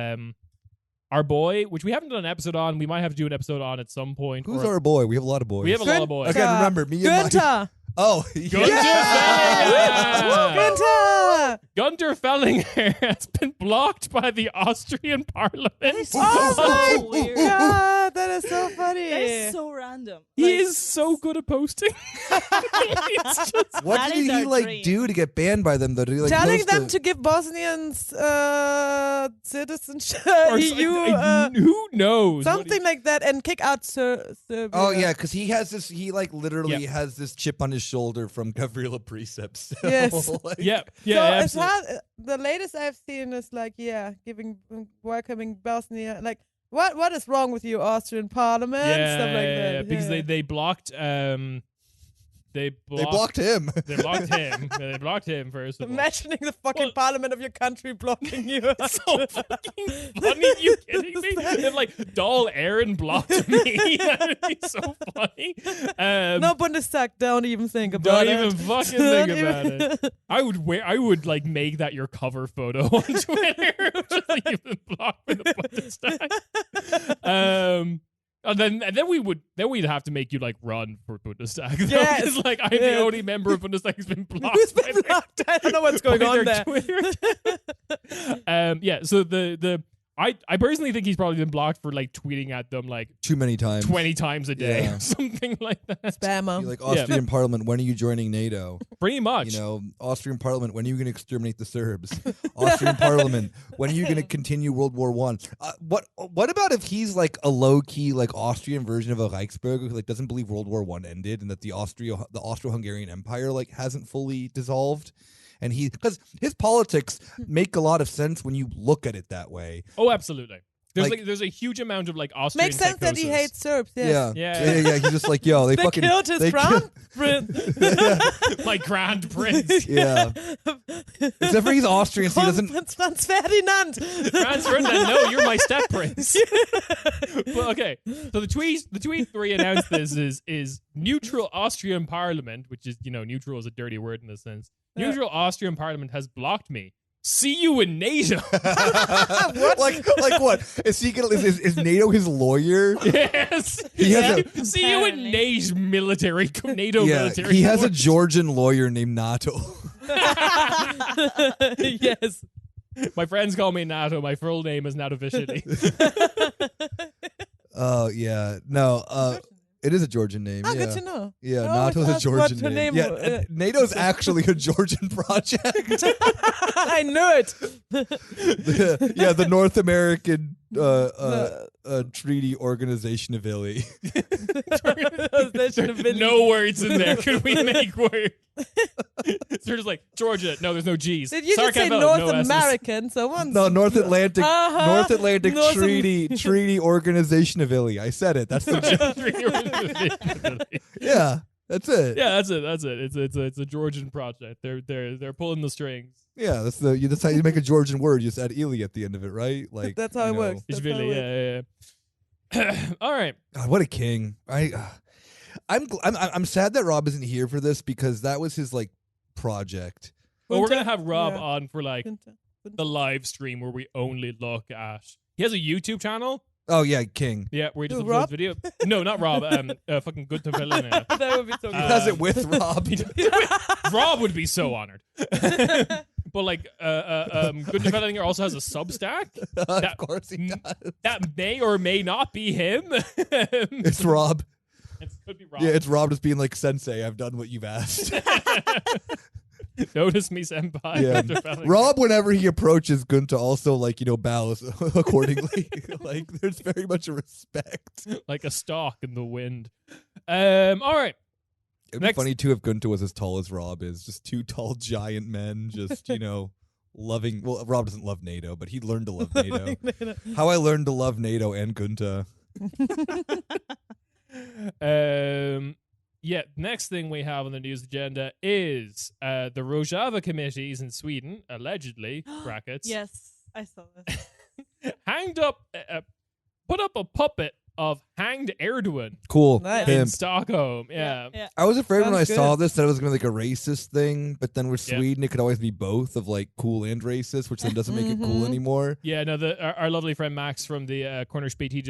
our boy, which we haven't done an episode on. We might have to do an episode on at some point. Who's or- our boy? We have a lot of boys. We have a lot of boys. Again, remember, me and my... Günther. Oh, Gunter yeah. Fellinger. Günther. Gunter Fellinger has been blocked by the Austrian parliament. Oh so weird. God, that is so funny. That is so random. He Like, is so good at posting. It's just- What That did is he our like dream. do to get banned by them though? Did he like telling post them a- to give Bosnians citizenship, or EU, who knows? something like that, and kick out Serbia. Oh yeah, because he has this. He like literally Yeah. has this chip on his shoulder from Gavrila Precepts. So, Yes. like- Yeah, So yeah, it's absolutely. hard. The latest I've seen is like, welcoming Bosnia. Like, what is wrong with you, Austrian Parliament? Stuff like that. because Yeah. they blocked they They blocked him. they blocked him. They blocked him first of all. Imagining the fucking Well- parliament of your country blocking you. So fucking funny. You kidding me? If like Doll Aaron blocked me, that'd be so funny. No Bundestag, don't even think Don't about it. even fucking Don't think about even- it. I would like make that your cover photo on Twitter. Just like you've been blocked by the Bundestag. And then we'd have to make you like run for Bundestag. though, Yes. 'cause, like I'm the Yeah. only member of Bundestag who's been blocked. Who's by been their- blocked? I don't know what's going by on their there. Twitter. Yeah. So the I personally think he's probably been blocked for like tweeting at them like Too many times. 20 times a day Yeah. or something like that. Spammer. Be like Austrian Parliament, when are you joining NATO? Pretty much. You know, Austrian Parliament, when are you going to exterminate the Serbs? Austrian Parliament, when are you going to continue World War One? What about if he's like a low key like Austrian version of a Reichsbürger who like doesn't believe World War One ended and that the Austro-Hungarian Empire like hasn't fully dissolved? And because his politics make a lot of sense when you look at it that way. Oh, absolutely. There's Like- there's a huge amount of like Austrian Makes sense that he psychosis. hates Serbs. Yes. Yeah. He's just like, yo, they fucking killed his they crown prince. My grand prince. Yeah. Except for he's Austrian, so he doesn't. Prince Franz Ferdinand. Franz Ferdinand, no, you're my step prince. Well, okay. So the tweet where he announced this is neutral Austrian Parliament, which is, neutral is a dirty word in a sense. Neutral Austrian Parliament has blocked me. See you in NATO. What? Like what? Is he gonna? Is NATO his lawyer? Yes. He has See you in NATO military. NATO Yeah, military. he has a force. Georgian lawyer named NATO. Yes. My friends call me NATO. My full name is NATO Vishity. Oh yeah, no. It is a Georgian name. Oh, yeah. good to know. Yeah, I always NATO's a ask what Georgian her name. name Yeah, was. and NATO's actually a Georgian project. I knew it. The North American Treaty Organization of Italy. No words in there. Could we make words? They're just like, Georgia. No, there's no G's. Did you just say Sarcasm, North no S's. American? So once. No, North Atlantic Uh-huh. North Treaty Organization of Italy. I said it. That's the yeah. That's it. Yeah, that's it. It's a Georgian project. They're pulling the strings. Yeah, that's how you make a Georgian word. You just add "ily" at the end of it, right? Like That's how it works. It's That's how really, it yeah. All right. God, what a king! I'm sad that Rob isn't here for this because that was his like project. Well, we're Winter? gonna have Rob Yeah. on for like Winter. the live stream where we only look at. He has a YouTube channel. Oh yeah, king. Yeah, where he just Who, uploads Rob? video. No, not Rob. Fucking good to fill in. That would be so He Uh, good. does it with Rob. Rob would be so honored. But like, Good Developing also has a Substack Of course he does. that may or may not be him. It's Rob. It could be Rob. Yeah, it's Rob just being like, "Sensei, I've done what you've asked." Notice me, senpai. Yeah. Good Developing. Rob, whenever he approaches Gunta, also like bows accordingly. Like there's very much a respect. Like a stalk in the wind. All right. It'd be funny too if Gunta was as tall as Rob is, just two tall giant men, just loving. Well, Rob doesn't love NATO, but he learned to love NATO. How I learned to love NATO and Gunta. Yeah, next thing we have on the news agenda is the Rojava committees in Sweden, allegedly, brackets, Yes, I saw this. put up a puppet of hanged Erdogan Cool. Nice. in Him. Stockholm. Yeah. Yeah. I was afraid when I Sounds saw good. this that it was going to be like a racist thing, but then with Yeah. Sweden, it could always be both of like cool and racist, which then doesn't make it cool Mhm. anymore. Yeah, no, our lovely friend Max from the corner Späti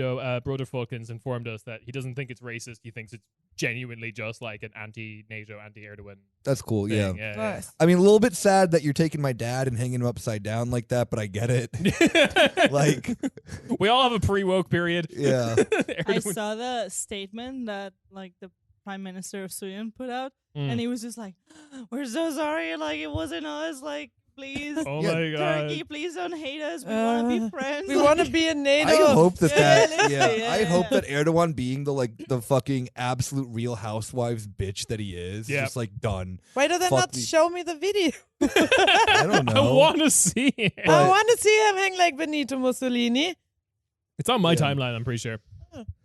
Broderfolkens informed us that he doesn't think it's racist. He thinks it's genuinely just like an anti-NATO, anti-Erdogan That's cool. Yeah. thing. Yeah. Nice. I mean, a little bit sad that you're taking my dad and hanging him upside down like that, but I get it. yeah. Like, we all have a pre-woke period. yeah. I Erdogan- saw the statement that like the Prime Minister of Sweden put out, Mm. and he was just like, "We're so sorry, like it wasn't us, like please, Oh Yeah. my god. Turkey, please don't hate us. We want to be friends. We want to be in NATO. I hope that Yeah, I hope yeah. that Erdogan being the fucking absolute Real Housewives bitch that he is, Yeah. just like done. Why do they Fuck not the- show me the video? I don't I know. want to see it. But- I want to see him hang like Benito Mussolini. It's on my Yeah. timeline, I'm pretty sure.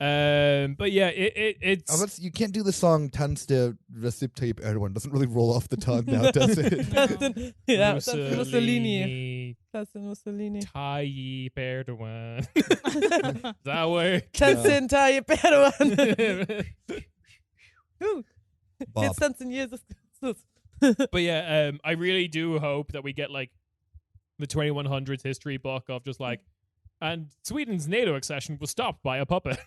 But yeah, it's Oh, you can't do the song "Tanzte Recep Tayyip Erdogan." Doesn't really roll off the tongue now, does it? Yeah, that's Mussolini. That's Mussolini. Tayyip Erdogan. Does that work? Tanzen Tayyip Erdogan. Ooh. Bob. Jetzt tanzen Jesus Christus. But yeah, I really do hope that we get like the 2100s history book of just like, and Sweden's NATO accession was stopped by a puppet.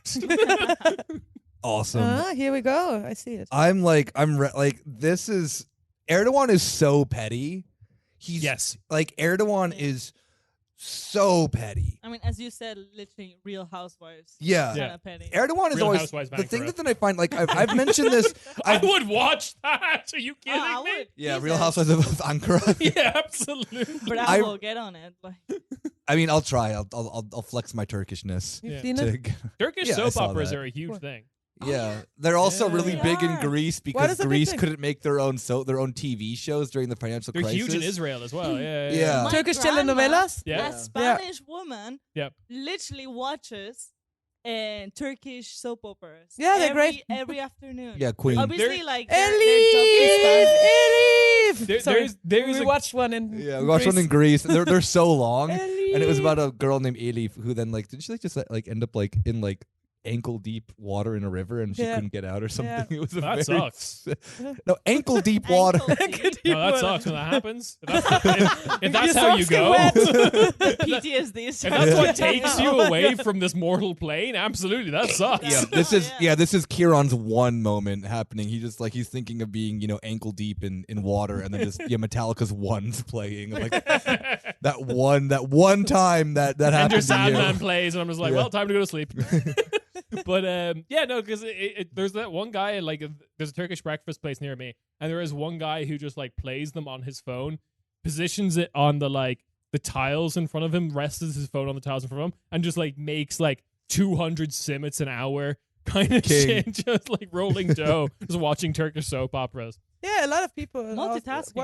Awesome. Here we go. I see it. This is Erdogan is so petty. He's Yes. like Erdogan is so petty. I mean, as you said, literally Real Housewives. Yeah. Kind of petty. Erdogan is Real always Housewives the thing bankrupt. that I find. Like I've mentioned this. I would watch that. Are you kidding I me? would. Yeah, Jesus. Real Housewives of Ankara. Yeah, absolutely. But I- I will get on it. Like, I mean, I'll try. I'll flex my Turkishness. You've Yeah. seen To, it? Turkish Yeah, I soap saw operas that. are a huge thing. yeah, they're also Yeah. really They big in are. Greece is because it big Greece thing? couldn't make their own TV shows during the financial They're crisis. huge in Israel as well. Yeah. Yeah. my Turkish grandma, telenovelas? Yeah. a Spanish woman, Yep. literally watches Turkish soap operas. Yeah, they're great. every afternoon. Yeah, Queen. Obviously, They're- like Elif! they're Spanish. Elif! Sorry, There's we a- watched one in Yeah, we watched one in Greece. They're so long, Elif. and it was about a girl named Elif who then like did she like just like end up like in like ankle deep water in a river and she Yeah. couldn't get out or something. Yeah. It was a That very sucks. no ankle deep water. Ankle deep. No, that sucks when that happens. If that's Your how you socks get go, wet. PTSD. if that's what takes you away from this mortal plane, absolutely, that sucks. Yeah, this is Kieran's one moment happening. He just like he's thinking of being ankle deep in water, and then just Metallica's One's playing like that one time that Enter happened. to you. Sandman plays, and I'm just like, Yeah. well, time to go to sleep. But yeah, no, because there's that one guy like there's a Turkish breakfast place near me, and there is one guy who just like plays them on his phone, positions it on the tiles in front of him, rests his phone on the tiles in front of him, and just like makes like 200 simits an hour kind of King. shit, just like rolling dough, just watching Turkish soap operas. Yeah, a lot of people Multitasking.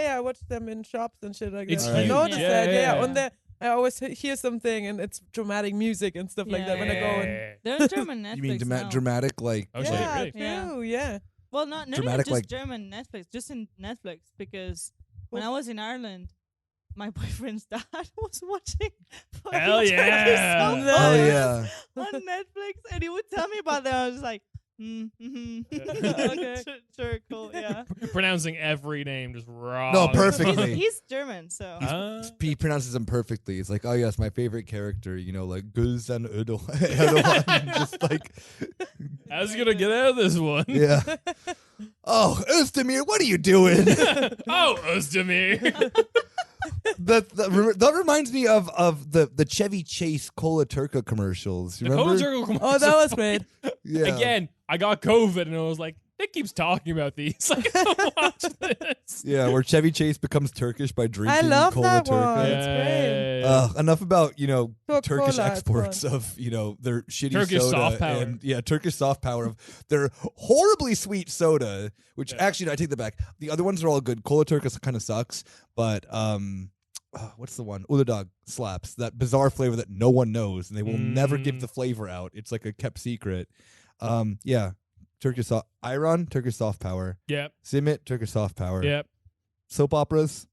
I watch them in shops and shit like It's that. I huge. noticed Yeah, that. yeah, Yeah, yeah. on there, I always hear something and it's dramatic music and stuff like that when I go and. Yeah. They're on German Netflix You mean now. dramatic like? Oh, shit, Yeah, really? true. Yeah. Well, not even Dramatic, just like- German Netflix, just in Netflix. Because when I was in Ireland, my boyfriend's dad was watching fucking Hell Turkish yeah. soap Nice. Oh operas yeah. on Netflix, and he would tell me about them. I was like, okay, sure, cool, yeah. Pronouncing every name just wrong. No, perfectly. He's German, so He pronounces them perfectly. It's like, oh yes, my favorite character. Like Gülsen Erdogan. Just like, How's he gonna get out of this one? yeah. Oh, Özdemir, what are you doing? Oh, Özdemir. that reminds me of the Chevy Chase Cola Turca commercials. You The remember? Cola Turco Oh, commercials that are was funny. great. Yeah. Again, I got COVID and I was like, Nick keeps talking about these. Like, I don't watch this. Yeah, where Chevy Chase becomes Turkish by drinking I love Cola that Turca. one. It's great. Enough about Coca-Cola, Turkish it's exports fun. of their shitty Turkish soda soft power. and Turkish soft power of their horribly sweet soda. Which actually, no, I take that back. The other ones are all good. Cola Turca kind of sucks, but what's the one? Uludağ slaps. That bizarre flavor that no one knows, and they will never give the flavor out. It's like a kept secret. Yeah, Turkish soft Iron, Turkish soft power. Yep. Simit, Turkish soft power. Yep. Soap operas.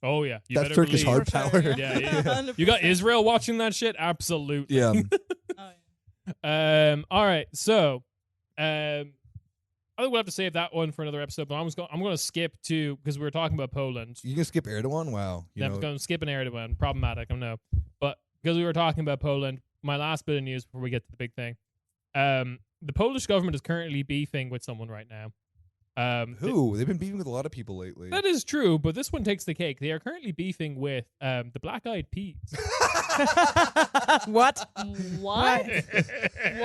Oh yeah. You That's better Turkish believe. hard power. Yeah, yeah. You got Israel watching that shit? Absolutely. Yeah. Oh, yeah. All right. So, I think we'll have to save that one for another episode. But I'm going to skip to because we were talking about Poland. You can skip Erdogan. Wow. I'm going to skip an area one. Problematic, I know. But because we were talking about Poland, my last bit of news before we get to the big thing. The Polish government is currently beefing with someone right now. Who? They've been beefing with a lot of people lately. That is true, but this one takes the cake. They are currently beefing with the Black Eyed Peas. What? What?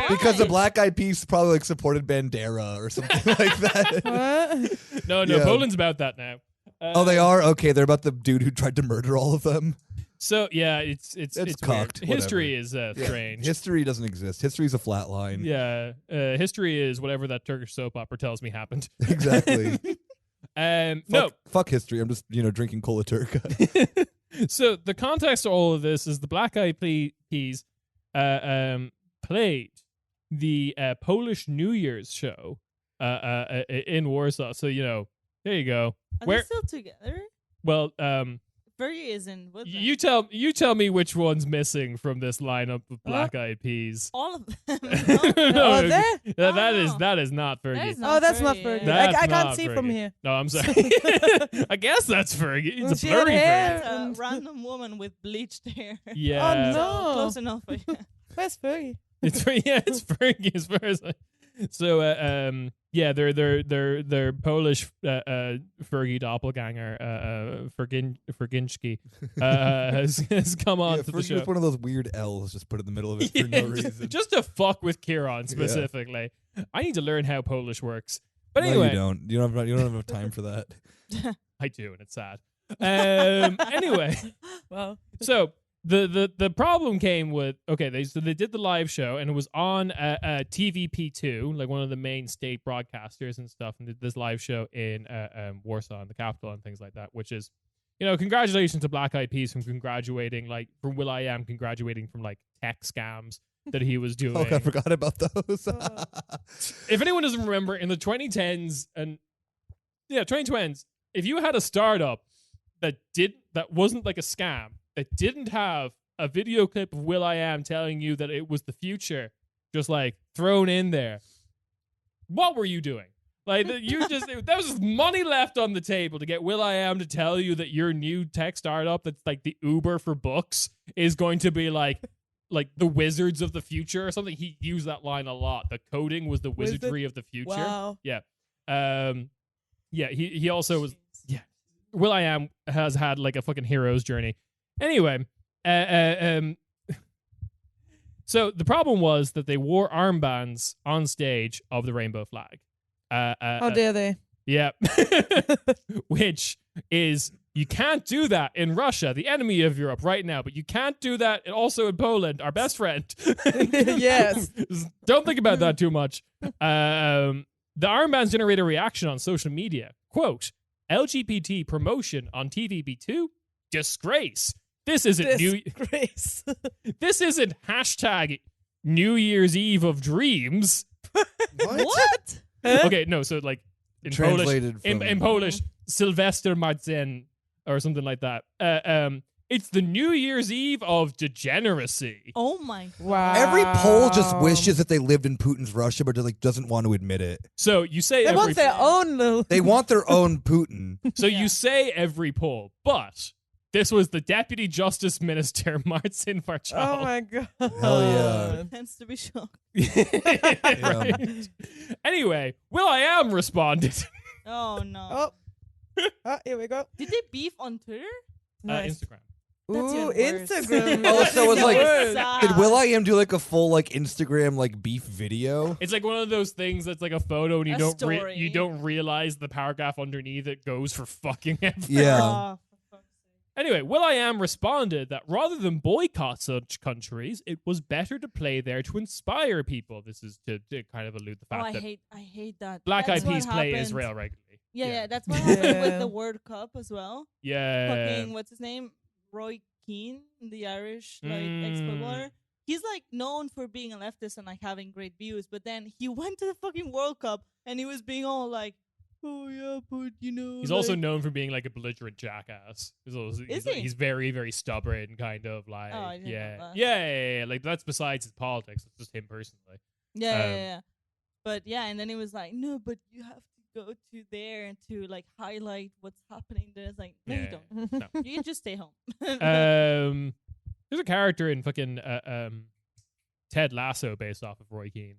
Because the Black Eyed Peas probably like supported Bandera or something like that. What? No, Yeah. Poland's about that now. Oh, they are? Okay, they're about the dude who tried to murder all of them. So yeah, it's cocked, weird. History whatever. is Yeah. strange. History doesn't exist. History's a flat line. Yeah, history is whatever that Turkish soap opera tells me happened. Exactly. No. Fuck history. I'm just, drinking Cola Turca. So the context of all of this is the Black Eyed Peas played the Polish New Year's show in Warsaw. So there you go. Are Where? they still together? Well, Fergie isn't with them. you tell me which one's missing from this lineup of Black Eyed Peas. All of them. No, Oh, there? that is not Fergie. That is Oh, that's not Fergie, Fergie. yeah. That's I can't not see Fergie. from here. No, I'm sorry. I guess that's Fergie. It's a She had blurry hair. Fergie. It's a random woman with bleached hair. Yeah. Oh, no. So close enough. Where's Fergie? It's Fergie as far as So, they're Polish Fergie doppelganger, Ferginski, has come on to the Fergie show. was one of those weird L's just put in the middle of it for no reason. Just to fuck with Kieran specifically. I need to learn how Polish works. But anyway, no, you don't. You don't have enough time for that. I do, and it's sad. Anyway, Wow. so the problem came with they did the live show and it was on TVP2, like one of the main state broadcasters and stuff, and did this live show in Warsaw, in the capital, and things like that. Which is, congratulations to Black Eyed Peas from from will.i.am graduating from like tech scams that he was doing. Oh, I forgot about those. If anyone doesn't remember, in the 2010s and 2020s, if you had a startup that wasn't like a scam, that didn't have a video clip of will.i.am telling you that it was the future, just like thrown in there, what were you doing? Like there was money left on the table to get will.i.am to tell you that your new tech startup that's like the Uber for books is going to be like the wizards of the future or something. He used that line a lot. The coding was the wizardry of the future. Wow. Yeah. He also was. Yeah. will.i.am has had like a fucking hero's journey. Anyway, so the problem was that they wore armbands on stage of the rainbow flag. How dare they? Yeah. Which is, you can't do that in Russia, the enemy of Europe right now, but you can't do that also in Poland, our best friend. Yes. Don't think about that too much. The armbands generate a reaction on social media. Quote, LGBT promotion on TVB2? Disgrace. This isn't Disgrace. This isn't hashtag New Year's Eve of Dreams. What? Huh? Okay, no, so like in Translated Polish, from- in Polish, Sylwester Marzen or something like that. It's the New Year's Eve of degeneracy. Oh my god. Wow. Every Pole just wishes that they lived in Putin's Russia, but doesn't want to admit it. So you say They want their own little. They want their own Putin. So you say every Pole, but this was the Deputy Justice Minister Marcin Warchoł. Oh my god. Hell yeah. Tends to be shocked. Right. Anyway, will.i.am responded. Oh no. Oh, here we go. Did they beef on Twitter? Nice. Instagram. That's Ooh, even worse. Instagram. Oh, so it was like- Sad. Did will.i.am do like a full like Instagram like beef video? It's like one of those things that's like a photo and you A don't story. you don't realize the paragraph underneath it goes for fucking ever. Yeah. Oh, for fuck's sake. Anyway, will.i.am responded that rather than boycott such countries, it was better to play there to inspire people. This is to kind of allude the Oh, fact I that hate that. Black Eyed That's what Peas play happened. Israel regularly. Yeah, that's what happened Yeah. with the World Cup as well. Yeah. Fucking what's his name? Roy Keane, the Irish ex-footballer. He's like known for being a leftist and like having great views, but then he went to the fucking World Cup and he was being all like, "Oh yeah, but you know." He's also known for being like a belligerent jackass. Is he? He's very, very stubborn, kind of like. Oh, I didn't know yeah. that. Yeah. Like that's besides his politics. It's just him personally. Yeah. But yeah, and then he was like, "No, but you have to go to there to like highlight what's happening." Then it's like, "No, you Yeah. don't. No. You can just stay home." There's a character in fucking Ted Lasso based off of Roy Keane.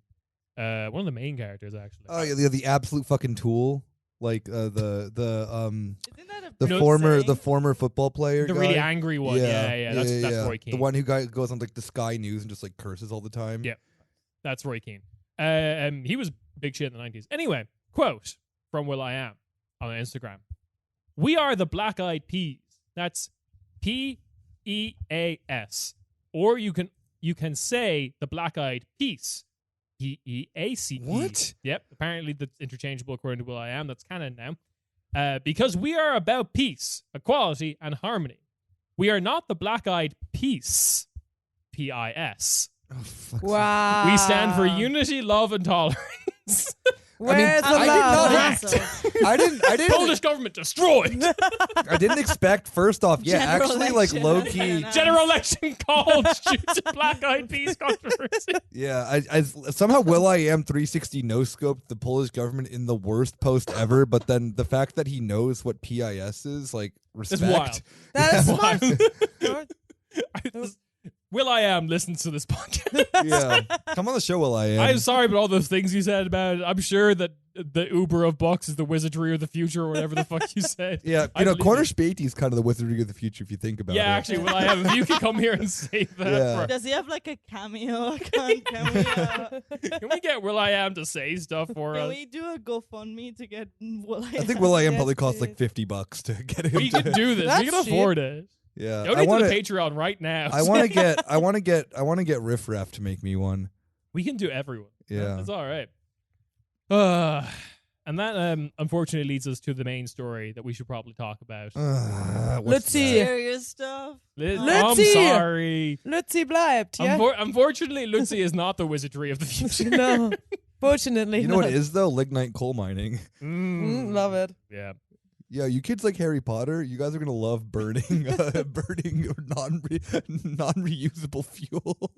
One of the main characters actually. Oh yeah, the absolute fucking tool. Like Isn't that a the pretty former saying? football player. The guy. really angry one. Yeah. That's Roy Keane. The one who goes on like the Sky News and just like curses all the time. Yeah. That's Roy Keane. He was big shit in the 90s. Anyway, quote from will.i.am on Instagram. "We are the Black Eyed Peas." That's Peas. Or you can say the Black Eyed Peace. Peace. What? Yep. Apparently that's interchangeable according to will.i.am. That's canon now. Because we are about peace, equality, and harmony. We are not the Black Eyed Peas. P-I-S. Oh, fuck. Wow. We stand for unity, love, and tolerance. Where's the I did love? not- I didn't. Polish government destroyed. I didn't expect. First off, yeah, General actually, like election. low I key. don't know. General election called due to Black Eyed Peas controversy. Yeah, I somehow will.i.am 360 no scoped the Polish government in the worst post ever, but then the fact that he knows what PIS is, like, respect. wild. That is Wild. smart. This- Will I Am listens to this podcast. Yeah, come on the show, Will I Am. I'm sorry, but all those things you said about it, I'm sure that the Uber of Bucks is the wizardry of the future or whatever the fuck you said. Yeah, I believe Corner you. Späti is kind of the wizardry of the future if you think about it. Yeah, actually, Will I Am, if you could come here and say that. Yeah. Does he have like a cameo account? Can we get Will I Am to say stuff for Can us? we do a GoFundMe to get Will I think Will I Am Yes, probably costs like please. $50 to get him. We can do this. We That's can cheap. afford it. Yeah, Donate to the Patreon right now. I want to get Riff Raff to make me one. We can do everyone. Yeah. That's all right. And that unfortunately leads us to the main story that we should probably talk about. What's Let's see. that? serious stuff? Let's I'm see. sorry. Lützi bleibt, yeah? Unfortunately, Lützi is not the wizardry of the future. No, fortunately You know what not. it is though? Lignite coal mining. Love it. Yeah. Yeah, you kids like Harry Potter. You guys are gonna love burning, burning non-reusable fuel.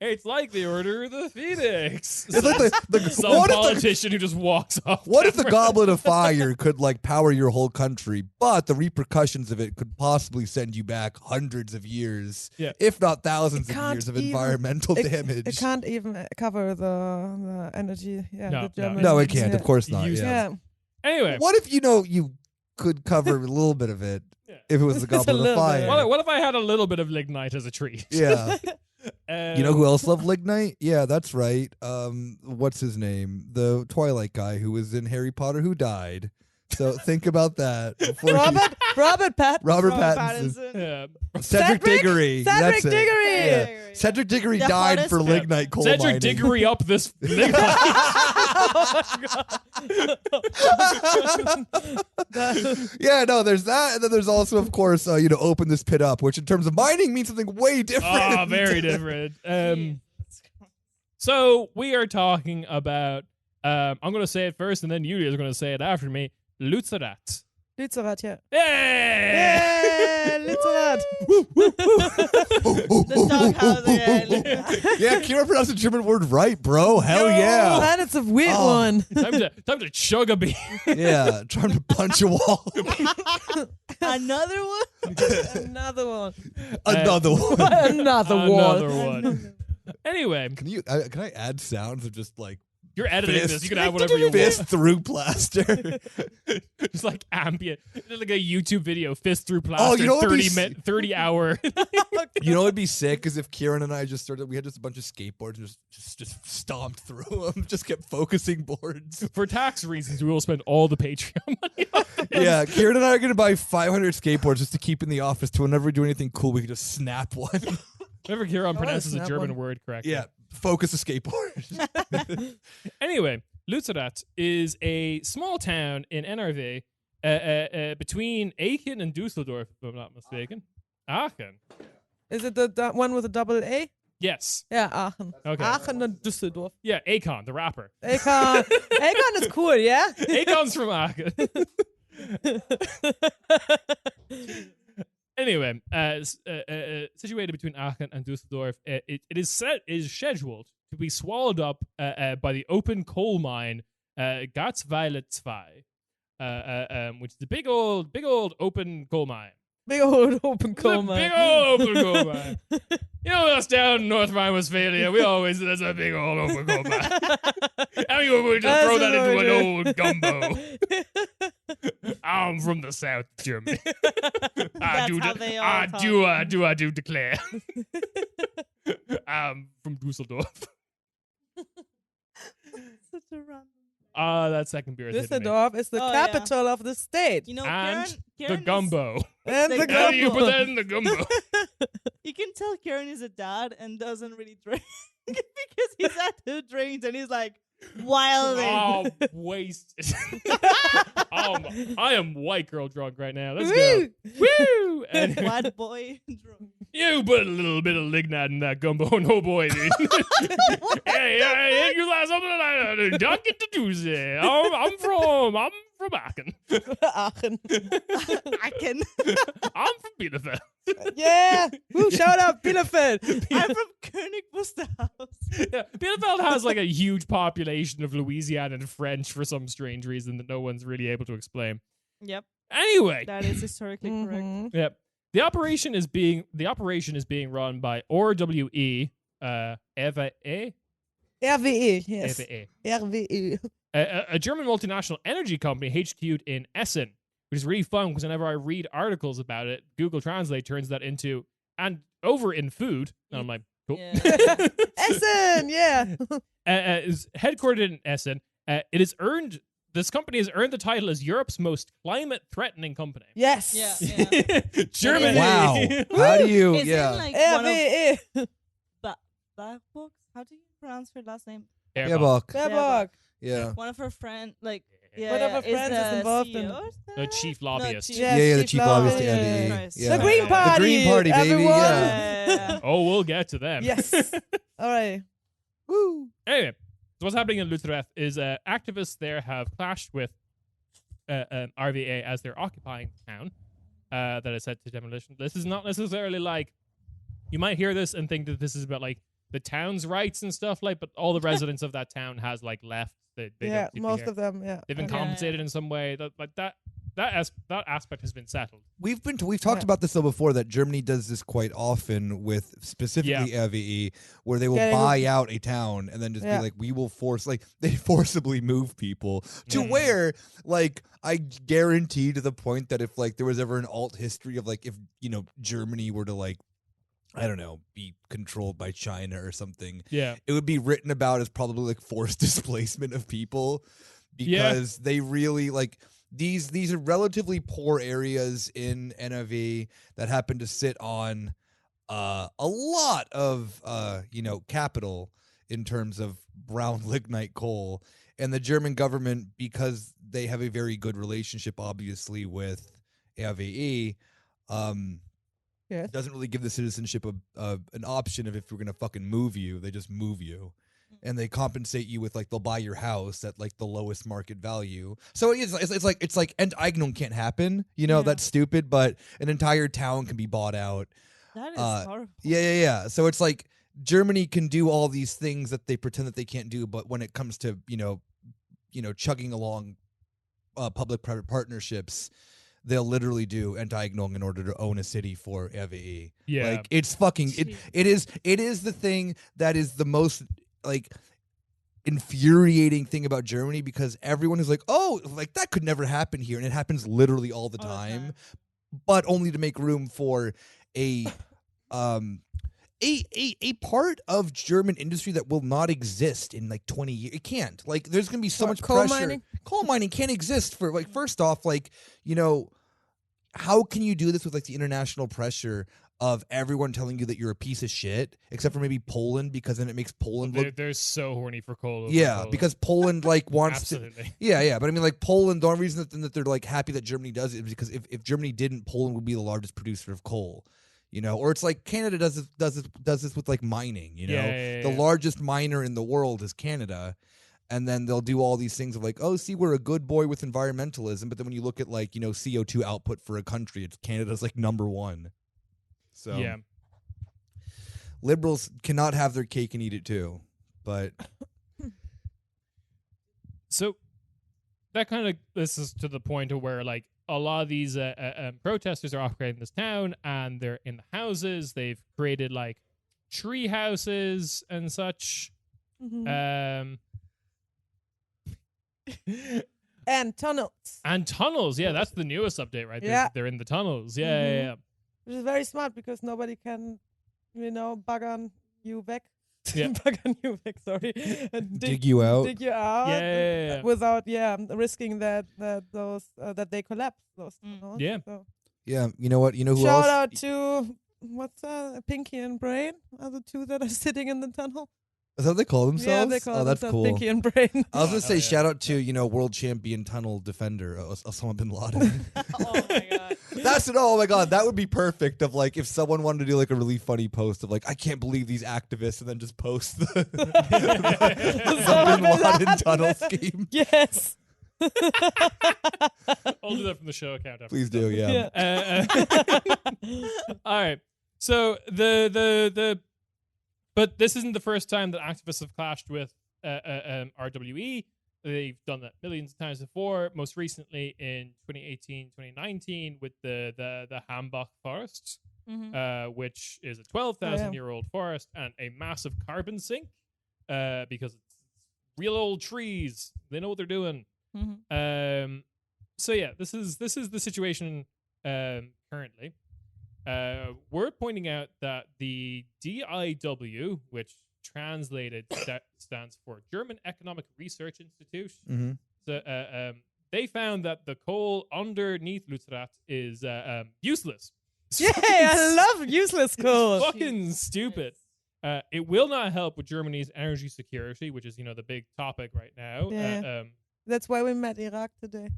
It's like the Order of the Phoenix. It's like the Some what if the politician who just walks off. what if the camera. Goblet of Fire could like power your whole country, but the repercussions of it could possibly send you back hundreds of years, Yeah. if not thousands It of can't years of even- environmental damage. It can't even cover the energy. Yeah, No, the German. No, it can't. Yeah. Of course not. Use- Yeah. Yeah. Anyway, What if you could cover a little bit of it Yeah. if it was the Just a Goblet of little bit. Fire? what if I had a little bit of lignite as a treat? Yeah. You know Um, who else loved Lignite? Yeah, that's right. What's his name? The Twilight guy who was in Harry Potter who died. So think about that. before you- Robert Pattinson. Robert Robert Pattinson. Yeah. Cedric Diggory. Cedric That's it. Diggory. Yeah. Diggory. Cedric Diggory The died hottest- for lignite coal Cedric mining. Diggory up this lignite. Yeah, no, there's that, and then there's also, of course, open this pit up, which in terms of mining means something way different. Oh, very different. So we are talking about. I'm going to say it first, and then you are going to say it after me. Lützerath. Lützerath, yeah. Hey! Yeah, Lützerath. The doghouse again. Yeah, Kira pronounced the German word right, bro. Hell yeah. Man, it's a weird Oh. one. Time to chug a beer. Yeah, trying to punch a wall. Another one? Another one. Another one. Another wall. Another one. Anyway, Can I add sounds of just like you're editing Fist. this. You can have whatever you want. fist through plaster? Just like ambient. It's like a YouTube video, fist through plaster, Oh, you know what would be 30 hour. You know what'd be sick is if Kieran and I we had just a bunch of skateboards and just stomped through them, just kept focusing boards. For tax reasons, we will spend all the Patreon money on this. Yeah, Kieran and I are gonna buy 500 skateboards just to keep in the office. To whenever we do anything cool, we can just snap one. Whenever Kieran pronounces a snap German one. word correctly. Yeah, focus a skateboard. Anyway, Lützerath is a small town in NRW between Aachen and Dusseldorf, if I'm not mistaken. Aachen. Is it the one with a double A? Yes. Yeah, Aachen. Okay. Aachen and Düsseldorf. Yeah, Akon, the rapper. Akon. Akon is cool, yeah? Akon's from Aachen. Anyway, situated between Aachen and Dusseldorf, it is scheduled to be swallowed up by the open coal mine Garzweiler 2, which is the big old open coal mine. Big old open It's a coal mine. Big old open coal mine. You know us down in North Rhine-Westphalia, we always say that's a big old open coal mine. I mean, we just throw that into an old gumbo. I'm from the South of Germany. That's how they all talk. I do declare. I'm from Dusseldorf. Such a random. That second beer is hitting me. Düsseldorf is the Oh, yeah. capital of the state. You know, And Karen the gumbo. And the How do you put gumbo. that in the gumbo? You can tell Karen is a dad and doesn't really drink because he's at 2 drinks and he's like wilding. Oh, wasted. I am white girl drunk right now. Let's go. Woo! Woo! And White boy drunk. you put a little bit of lignite in that gumbo, no boy, dude. Hey, you like something like that? Don't get to do that. I'm from Aachen. Aachen. I can. I'm from Bielefeld. Yeah. Woo, shout out Bielefeld. I'm from König Wusterhaus. Yeah, Bielefeld has like a huge population of Louisiana and French for some strange reason that no one's really able to explain. Yep, Anyway, that is historically correct. Mhm. yep. The operation is being run by RWE, Eva A. RWE, yes. EVE. RWE. A German multinational energy company HQ'd in Essen, which is really fun because whenever I read articles about it, Google Translate turns that into and over in food. And I'm like, cool. Yeah. Essen, yeah. Is headquartered in Essen. This company has earned the title as Europe's most climate-threatening company. Yes. Yeah. Germany. Wow. How do you? Is Yeah. it like one of RWE. Baerbock's? How do you pronounce her last name? Baerbock. Baerbock. Yeah. One of her friends, like One of her friends is the involved in- CEO or The something? chief lobbyist. chief- Yes, The chief chief lobbyist to lobbyist. RWE. Christ. Yeah. The Green Party. The Green Party, baby. Everyone. Yeah. Oh, we'll get to them. Yes. All right. Woo. Anyway, so what's happening in Lützerath is activists there have clashed with RVA as they're occupying the town that is set to demolition. This is not necessarily like, you might hear this and think that this is about like the town's rights and stuff like, but all the residents of that town has like left. They Yeah, don't seem to most care. of them, yeah. They've been Okay. compensated in some way. That aspect has been settled. We've talked Yeah. about this though before, that Germany does this quite often with specifically RWE, where they will Yeah, buy out a town and then just Yeah. be like, we will they forcibly move people to Mhm. where, like, I guarantee to the point that if like there was ever an alt history of like if Germany were to like, I don't know, be controlled by China or something, Yeah. it would be written about as probably like forced displacement of people, because they really like these are relatively poor areas in NRV that happen to sit on a lot of capital in terms of brown lignite coal, and the German government, because they have a very good relationship obviously with RWE, Yes. doesn't really give the citizenship an option of if we're gonna fucking move you, they just move you. And they compensate you with like they'll buy your house at like the lowest market value. So it's like Enteignung can't happen, Yeah. that's stupid, but an entire town can be bought out. That is horrible. Yeah. So it's like Germany can do all these things that they pretend that they can't do, but when it comes to chugging along public-private partnerships, they'll literally do Enteignung in order to own a city for RWE. Yeah. Like it's fucking it is the thing that is the most like infuriating thing about Germany, because everyone is like, oh, like that could never happen here, and it happens literally all the time, but only to make room for a part of German industry that will not exist in like 20 years. It can't. Like there's going to be so much coal pressure. mining? Coal mining can't exist for like, first off, like, how can you do this with like the international pressure of everyone telling you that you're a piece of shit, except for maybe Poland, because then it makes Poland look. They're so horny for coal. over Yeah, Poland. because Poland like wants to. Absolutely. Yeah, but I mean, like Poland. The only reason that they're like happy that Germany does it is because if Germany didn't, Poland would be the largest producer of coal. Or it's like Canada does this with like mining. Yeah. The largest miner in the world is Canada. And then they'll do all these things of like, oh, see, we're a good boy with environmentalism. But then when you look at like, CO2 output for a country, it's Canada's like number one. So Yeah. liberals cannot have their cake and eat it too. But So that kind of, this is to the point of where like a lot of these protesters are operating this town, and they're in the houses. They've created like tree houses and such. Mhm. And tunnels. And tunnels. Yeah, that's the newest update, right? Yeah. They're in the tunnels. Yeah, Mhm. yeah, yeah. Which is very smart because nobody can, baggern you back. Yeah. Baggern you back, sorry. And dig you out. dig you out Yeah. without risking that they collapse those tunnels. Yeah. So. Yeah, you know what? You know who Shout else? out to what's that? Pinky and Brain are the two that are sitting in the tunnel. Is that what they call themselves? Yeah, they call oh, that's themselves cool. Pinky and Brain. I was gonna Oh, say hell yeah. shout out to world champion tunnel defender Osama bin Laden. Oh my god. That's it. Oh my god, that would be perfect. Of like if someone wanted to do like a really funny post of like, I can't believe these activists, and then just post the bin Laden tunnel scheme. Yes. I'll do that from the show account. After. Please do, yeah. All right. So but this isn't the first time that activists have clashed with RWE. They've done that millions of times before, most recently in 2018, 2019 with the Hambach forests, which is a 12,000-year-old forest and a massive carbon sink because it's real old trees. They know what they're doing. So yeah, this is the situation currently. We're pointing out that the DIW, which translated stands for German Economic Research Institute. So they found that the coal underneath Lützerath is useless. Yeah, I love useless coal. Fucking stupid. It will not help with Germany's energy security, which is the big topic right now. Yeah. That's why we met Iraq today.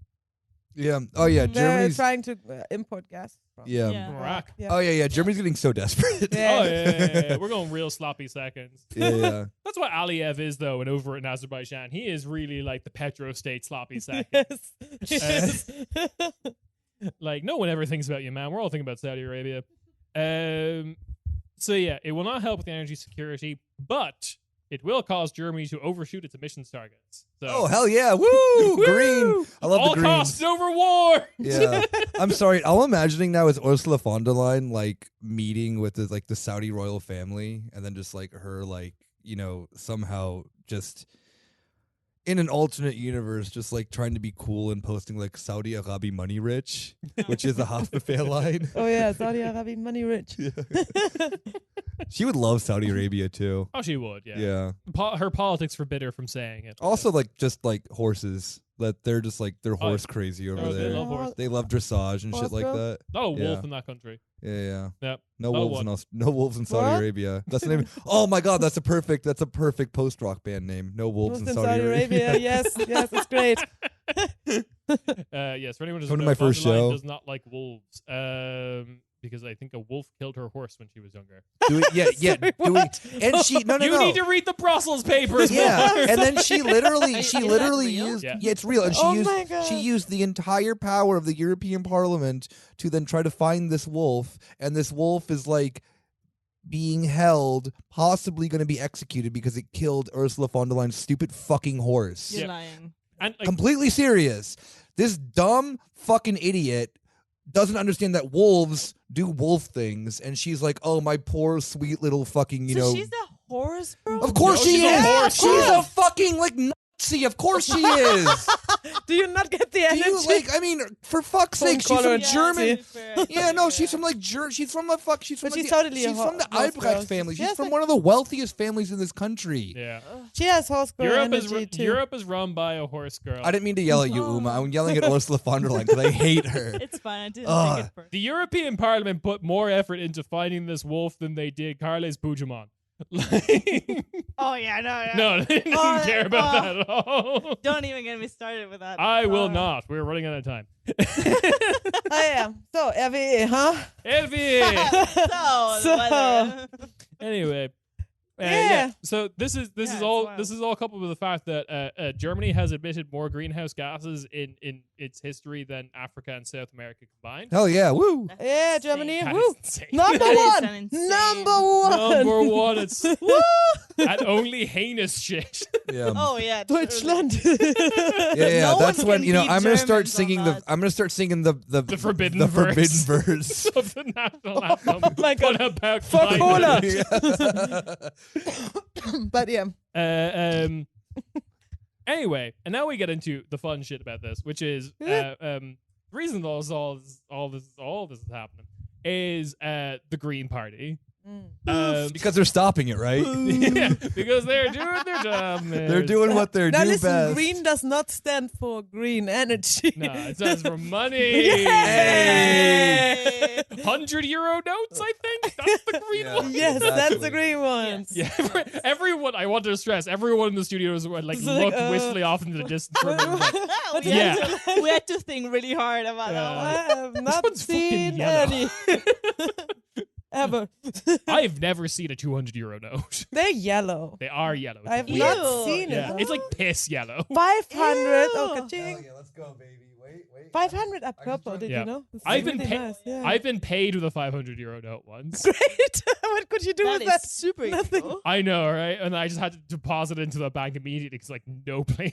Yeah. Oh yeah. They're Germany's trying to import gas. From Iraq. Yeah. Oh yeah. Germany's getting so desperate. Yeah. Oh yeah. We're going real sloppy seconds. Yeah. That's what Aliyev is, though, and over in Azerbaijan, he is really like the petro state sloppy seconds. Yes. Like, no one ever thinks about you, man. We're all thinking about Saudi Arabia. So yeah, it will not help with the energy security, but it will cause Germany to overshoot its emissions targets. So, Oh hell yeah! Woo! Green. I love all the green. costs over war. Yeah. I'm sorry. All I'm imagining now is Ursula von der Leyen like meeting with the Saudi royal family, and then just like her somehow just in an alternate universe, just like trying to be cool and posting like Saudi Arabi money rich, which is a Haftbefehl line. Oh yeah, Saudi Arabia money rich. She would love Saudi Arabia too. Oh, she would. Yeah. Yeah. Her politics forbid her from saying it. Also, like just like horses, that they're just like they're horse crazy over Oh, there. they love horse. They love dressage and shit like Horse that. Not a wolf Yeah. in that country. Yeah. Yep. No Not wolves one. in no wolves in Saudi What? Arabia. That's the name. Oh my god, that's a perfect post rock band name. No wolves in Muslim Saudi Arabia. Yes, it's great. Yes, for anyone who doesn't Come to know, my von der first Leyen show. does not like wolves. Because I think a wolf killed her horse when she was younger. Yeah. Sorry, Do what? it. And she no. You need to read the Brussels papers. Yeah, more. and then she literally Is that real? used Yeah. it's real, and Oh my God. she used the entire power of the European Parliament to then try to find this wolf, and this wolf is like being held, possibly going to be executed because it killed Ursula von der Leyen's stupid fucking horse. You're Yeah. lying. And like, Completely serious. This dumb fucking idiot doesn't understand that wolves do wolf things, and she's like, "Oh, my poor sweet little fucking, So she's a horse, bro? Of course No, she she's a is. horse. She's a fucking like Nazi. Of course she is. Do you not get the Do energy? you like? I mean, for fuck's Phone sake, she's caller from and German. Nazi. Yeah, no, she's from like she's from the fuck. She's from But like, she's totally a she's from the horse girl. Albrecht family. She's Yes, from like- one of the wealthiest families in this country. yeah. She has horse girl energy too. Europe is run by a horse girl. I didn't mean to yell at you, Oh. Uma. I'm yelling at Ursula von der Leyen because I hate her. It's fine. I didn't Ugh. take it first. The European Parliament put more effort into finding this wolf than they did Carles Puigdemont. Like, Oh, yeah, no. no, they didn't Oh, care about oh. that at all. Don't even get me started with that. I will Oh. not. We're running out of time. Oh yeah. So RWE, huh? Elvie! So, So- whether- Anyway. Yeah. So this is Yeah, it's all wild. coupled with the fact that Germany has emitted more greenhouse gases in its history than Africa and South America combined. Hell yeah, woo! That's Yeah, insane. Germany. That Woo. is insane. Number That is one. an insane- Number one. Number one, it's Woo. and only heinous shit. Yeah. Oh, yeah. truly. Deutschland. Yeah, No that's one when can you know beat I'm gonna start Germans on singing that. I'm gonna start singing the The forbidden forbidden verse. verse. Of the national anthem. Oh my God. What about Fuck climate? Cola. But yeah. Anyway, and now we get into the fun shit about this, which is the reason all this is happening is the Green Party. Because they're stopping it, right? Yeah, because they're doing their job. Man. They're doing what they're Now do listen, best. green does not stand for green energy. No, it stands for money. Yay! €100 notes, I think. That's the green Yeah. one. Yes, that's Exactly. the green one. Yeah, everyone. I want to stress, everyone in the studios would like It's like, look wistfully off into the distance. For a minute, like, we, Yeah. we had to think really hard about that one. I have not one's fucking seen yellow. any. Ever. I've never seen a €200 note. They're yellow. They are yellow. It's I have weird. not seen Yeah, it. it's like piss yellow. 500. Oh, Ew. ka-ching. let's go, baby. Wait. 500 are I can purple. try- Did Yeah. you know? This is I've been really pa- nice. Yeah. I've been paid with a €500 note once. Great. What could would you do That with is that? super Nothing. ego. I know, right? And I just had to deposit it into the bank immediately because like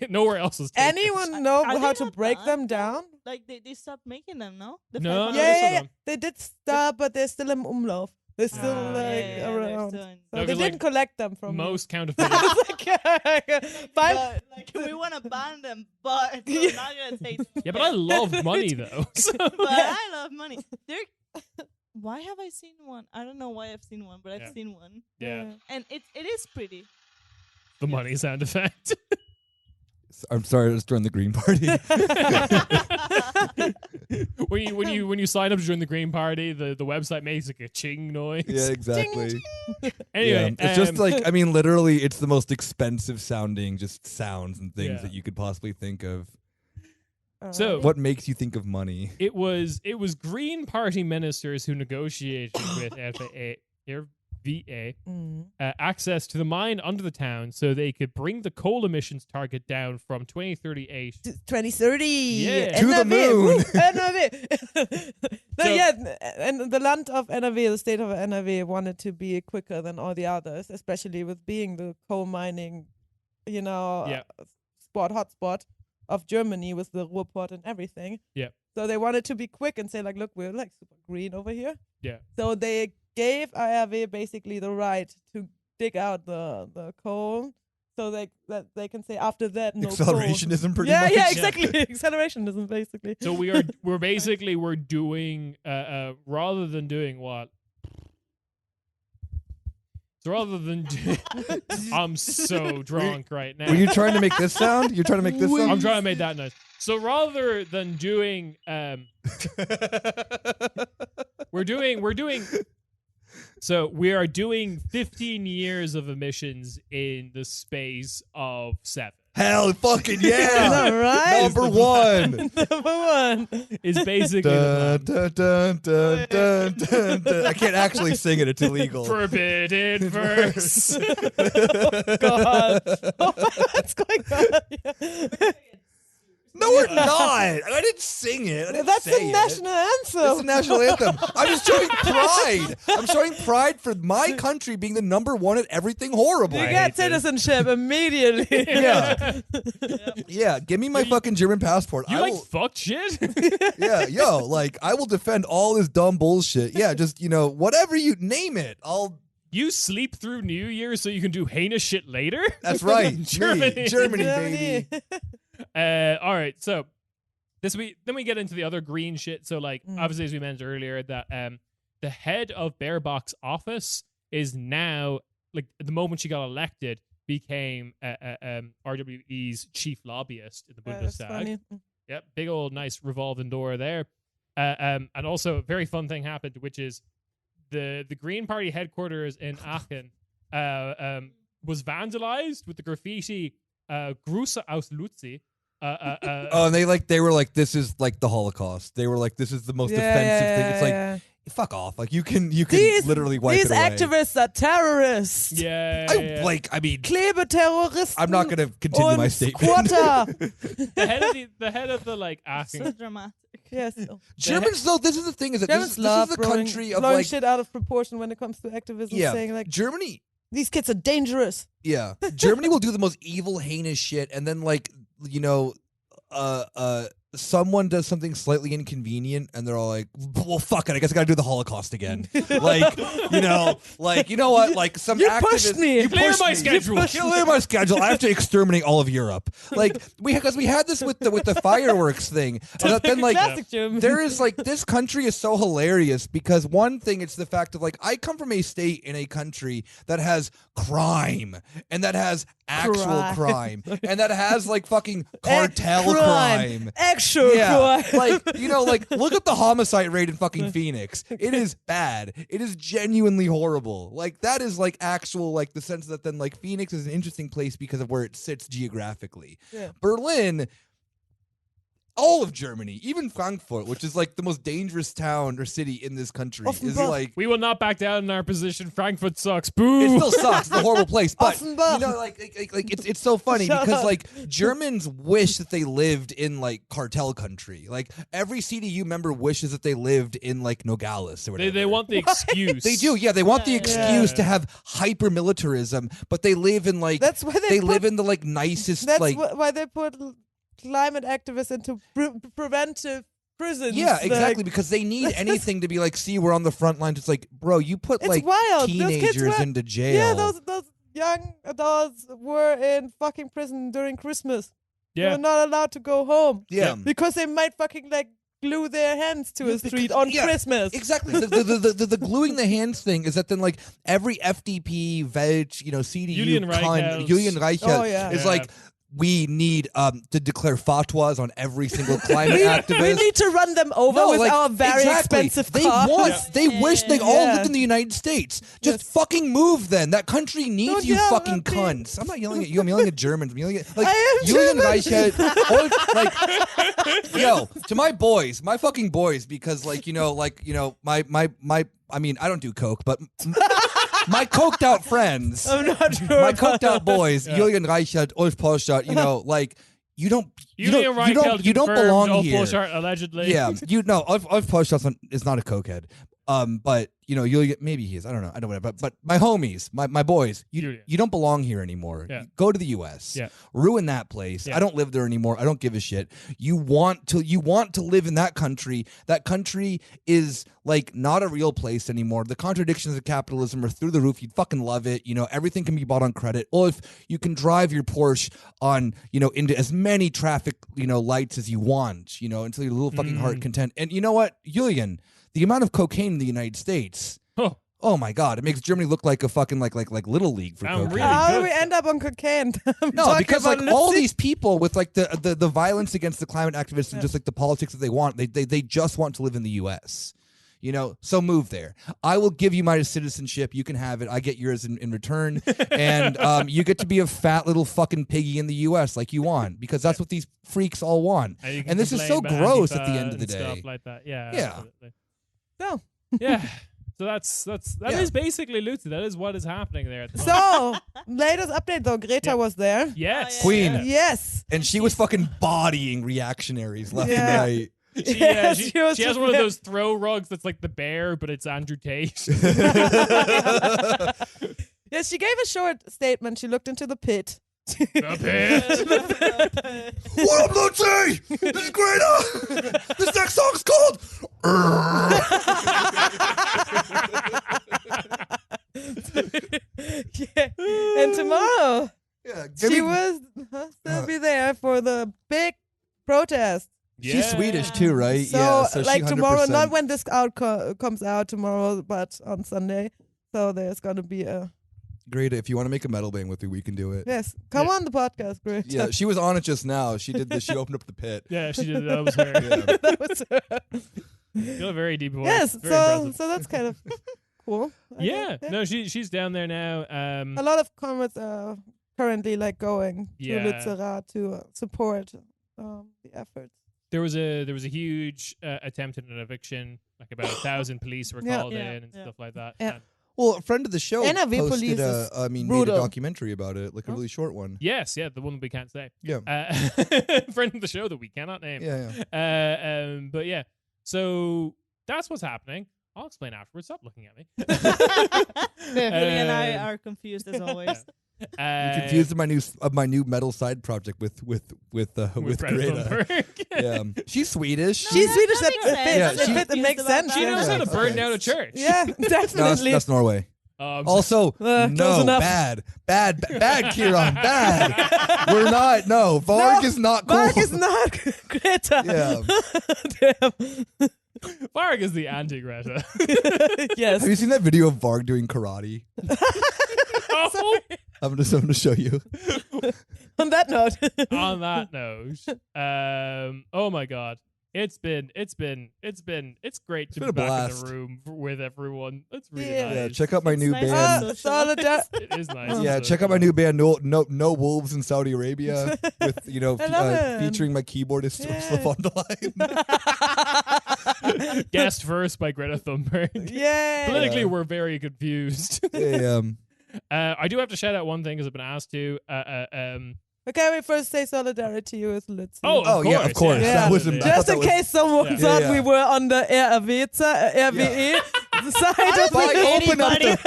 nowhere else was taken. Anyone know Are how they to not break banned them then? down? Like they stopped making them, no? The No, 500? no, this Yeah. one. They did stop, but they're still in Umlauf. They're still Ah, they're around. still in- So No, they 'cause, like, didn't collect them from Most you. counterfeit. Five. But, like, we want to ban them, but so Yeah. not gonna say. Yeah, but I love money though. So. But I love money. Why have I seen one? I don't know why I've seen one, but I've Yeah. seen one, Yeah, and it is pretty. the money sound effect. I'm sorry, I was during the Green Party. when you sign up to join the Green Party, the website makes like a ching noise. Yeah, exactly. Anyway, it's just like, I mean, literally, it's the most expensive sounding just sounds and things Yeah. that you could possibly think of. So- What makes you think of money? it was Green Party ministers who negotiated with RVA access to the mine under the town so they could bring the coal emissions target down from 2038. 2030. Yeah. To the NRV. moon. Woo, NRV. No, So- yeah, and the land of NRV, the state of NRV, wanted to be quicker than all the others, especially with being the coal mining, Yeah. hotspot of Germany with the Ruhrport and everything. Yeah. So they wanted to be quick and say, like, look, we're like super green over here. Yeah. So they gave IRV basically the right to dig out the coal, so that they can say after that no coal. Accelerationism, pretty Yeah, much. yeah, exactly. Accelerationism, basically. So we're doing rather than doing what? So rather than I'm so drunk right now. Were you trying to make this sound? You're trying to make this sound? I'm trying to make that noise. So rather than doing we're doing so we are doing 15 years of emissions in the space of 7. Hell, fucking Is yeah! that right? Number one. Number one. Is basically Dun, the dun, dun, dun, dun, dun. I can't actually sing it. It's illegal. forbidden verse. God. Oh, what's going on? Yeah. No, we're not. I didn't sing it. I didn't That's say the it. national anthem. That's the national anthem. I'm just showing pride. I'm showing pride for my country being the number one at everything horrible. You I get hate this. citizenship immediately. Yeah. Yeah, give me my fucking German passport. You I like will, fuck shit? yeah, yo, like I will defend all this dumb bullshit. Yeah, just whatever you name it. You sleep through New Year so you can do heinous shit later? That's right. Germany. Me. Germany, baby. All right, so then we get into the other green shit. So like obviously as we mentioned earlier that the head of Baerbock's office is now like the moment she got elected became RWE's chief lobbyist in the That's Bundestag. funny. Yep, big old nice revolving door there. And also a very fun thing happened, which is the Green Party headquarters in Aachen was vandalized with the graffiti Grüße aus Lützerath. Oh, and they were like, this is like the Holocaust. They were like, this is the most offensive thing. It's like, fuck off. Like you can literally wipe these it away. activists are terrorists. Yeah, I mean, Klebeterroristen. I'm not going to continue my und statement. Squatter. the head of the like So Aachen. dramatic. Yes. Germans, though, this is the thing, is that Germans this love is the country of blowing like, shit out of proportion when it comes to activism, yeah, saying like Germany. these kids are dangerous. Yeah, Germany will do the most evil, heinous shit, and then like someone does something slightly inconvenient, and they're all like, "Well, fuck it, I guess I gotta do the Holocaust again." like you know what? Like some You activist, pushed me. You Clear pushed my me. schedule. You clear my schedule. I have to exterminate all of Europe. Like because we had this with the fireworks thing, and then like. Classic German. There is like this country is so hilarious because one thing it's the fact of like I come from a state in a country that has crime and that has actual crime and that has like fucking cartel crime. Actual Yeah, crime. like look at the homicide rate in fucking Phoenix. It is bad. It is genuinely horrible. Like that is like actual like the sense that then like Phoenix is an interesting place because of where it sits geographically. Yeah. Berlin. all of Germany, even Frankfurt, which is like the most dangerous town or city in this country, is Offenbach. like We will not back down in our position. Frankfurt sucks. Boo. it still sucks. It's a horrible place, but Offenbach. you know, like it's so funny Shut because up. like Germans wish that they lived in like cartel country. Like every CDU member wishes that they lived in like Nogales or whatever. They want the excuse. They do, yeah. They want the Yeah. excuse to have hyper militarism, but they live in like That's why they live in the like nicest That's like why they put climate activists into preventive prisons. yeah, like- exactly, because they need anything to be like, see, we're on the front lines. It's like, bro, you put It's like wild. Those kids teenagers were- into jail. Yeah, those young adults were in fucking prison during Christmas. They Yeah. were not allowed to go home yeah. because they might fucking like glue their hands to Yeah, a street because- on yeah, Christmas. Exactly. The gluing the hands thing is that then like every FDP, Welt, CDU, Julian Reichelt. Julian Reichelt Oh, yeah. is Yeah. like, we need to declare fatwas on every single climate We activist. need to run them over with like, our very exactly. expensive They cars. want, Yeah. they wish they all Yeah. lived in the United States. Just Yes. fucking move then. That country needs Don't you yell fucking at me. cunts. I'm not yelling at you. I'm yelling at Germans. I'm yelling at like I am Julian German. Reichelt. Like yo, to my boys, my fucking boys, because my I mean, I don't do coke, but my coked out friends. I'm not sure. My about coked out that. boys, Julian Reichelt, Ulf Polstadt, like you don't Julian Reichelt you don't confirmed belong Ulf here. Polstadt allegedly. Yeah, Ulf Polstadt is not a cokehead. But Julian, maybe he is. I don't know. I don't know. But my homies, my boys, Julian. you don't belong here anymore. Yeah. Go to the U.S. Yeah. Ruin that place. Yeah. I don't live there anymore. I don't give a shit. You want to live in that country. That country is like not a real place anymore. The contradictions of capitalism are through the roof. You'd fucking love it. Everything can be bought on credit. Or if you can drive your Porsche on, into as many traffic, lights as you want, until you're a little fucking heart content. And you know what, Julian? The amount of cocaine in the United States, oh my god, it makes Germany look like a fucking like little league for I'm cocaine. really How good. do we end up on cocaine? No, because like all these. these people with like the violence against the climate activists and just like the politics that they want, they just want to live in the U.S. So move there. I will give you my citizenship. You can have it. I get yours in return, and you get to be a fat little fucking piggy in the U.S. like you want, because that's what these freaks all want. you can And this is so complain about gross at the Antifa end of the and stuff day. like that. Yeah. Yeah. Absolutely. So, Yeah. So that Yeah. is basically Lutz. That is what is happening there at the moment. so latest update though. Greta Yeah. was there. Yes. Queen. Yeah. Yes. And she was fucking bodying reactionaries left Yeah. and right. Yes, She she was has just one of there. those throw rugs that's like the bear, but it's Andrew Tate. Yes, she gave a short statement. She looked into the pit. The pit. What up, Lucy? This is Greta. This next song's called. Yeah. And tomorrow Yeah, she was still be there for the big protest. She's Swedish too, right? So, yeah. So like she 100%. tomorrow, not when this comes out tomorrow, but on Sunday. So there's gonna be a Greta, if you want to make a metal band with me, we can do it. yes. Come Yeah. on the podcast, Greta. Yeah, she was on it just now. She did this. She opened up the pit. Yeah, she did. That was her. Yeah. That was her. You have a very deep voice. Yes. Very So impressive. so that's kind of cool. I Yeah. guess. No, she's down there now. A lot of comments are currently like going Yeah. to Lützerath to support the efforts. There was a huge attempt at an eviction. Like about 1,000 police were Yeah. called Yeah. in and Yeah. stuff like that. Yeah. And Well, a friend of the show NRW posted police made is a brutal. documentary about it, like a really short one. yes, yeah, the one we can't say. Yeah. Friend of the show that we cannot name. Yeah. But yeah, so that's what's happening. I'll explain afterwards. Stop looking at me. Billy and I Um, are confused as always. I'm confused of my new metal side project with Greta Greta. Thunberg. Yeah, she's Swedish. No, She's that Swedish. That makes fits. sense. Yeah, It she- fits. It makes Confused about sense. She knows Yeah. how to burn Okay. down a church. Yeah, No, that's, definitely. that's Norway. Also, close no, enough. bad, Kieran, bad. We're not. No, Varg No, is not cool. Mark is not Greta. Yeah. Damn. Varg is the anti-Greta. Yes. Have you seen that video of Varg doing karate? Oh, I'm gonna show you. On that note. on that note, oh my god, It's great to been be a back blast. in the room with everyone. That's really Yeah. nice. Yeah, check out my It's new nice band. to Solidar- It is nice. Yeah, to- check out my new band, No Wolves in Saudi Arabia, with I love it. featuring my keyboardist Yeah. Ursula von der Leyen. Guest verse by Greta Thunberg. Yeah. Politically, Yeah. we're very confused. Yeah, I do have to shout out one thing because I've been asked to. Okay, we first say solidarity with Lützerath. Oh, yeah, of course. Yeah. That was I Yeah. thought Just that in was- case someone Yeah. thought Yeah, we yeah. were on the RWE side of By open up Anybody? the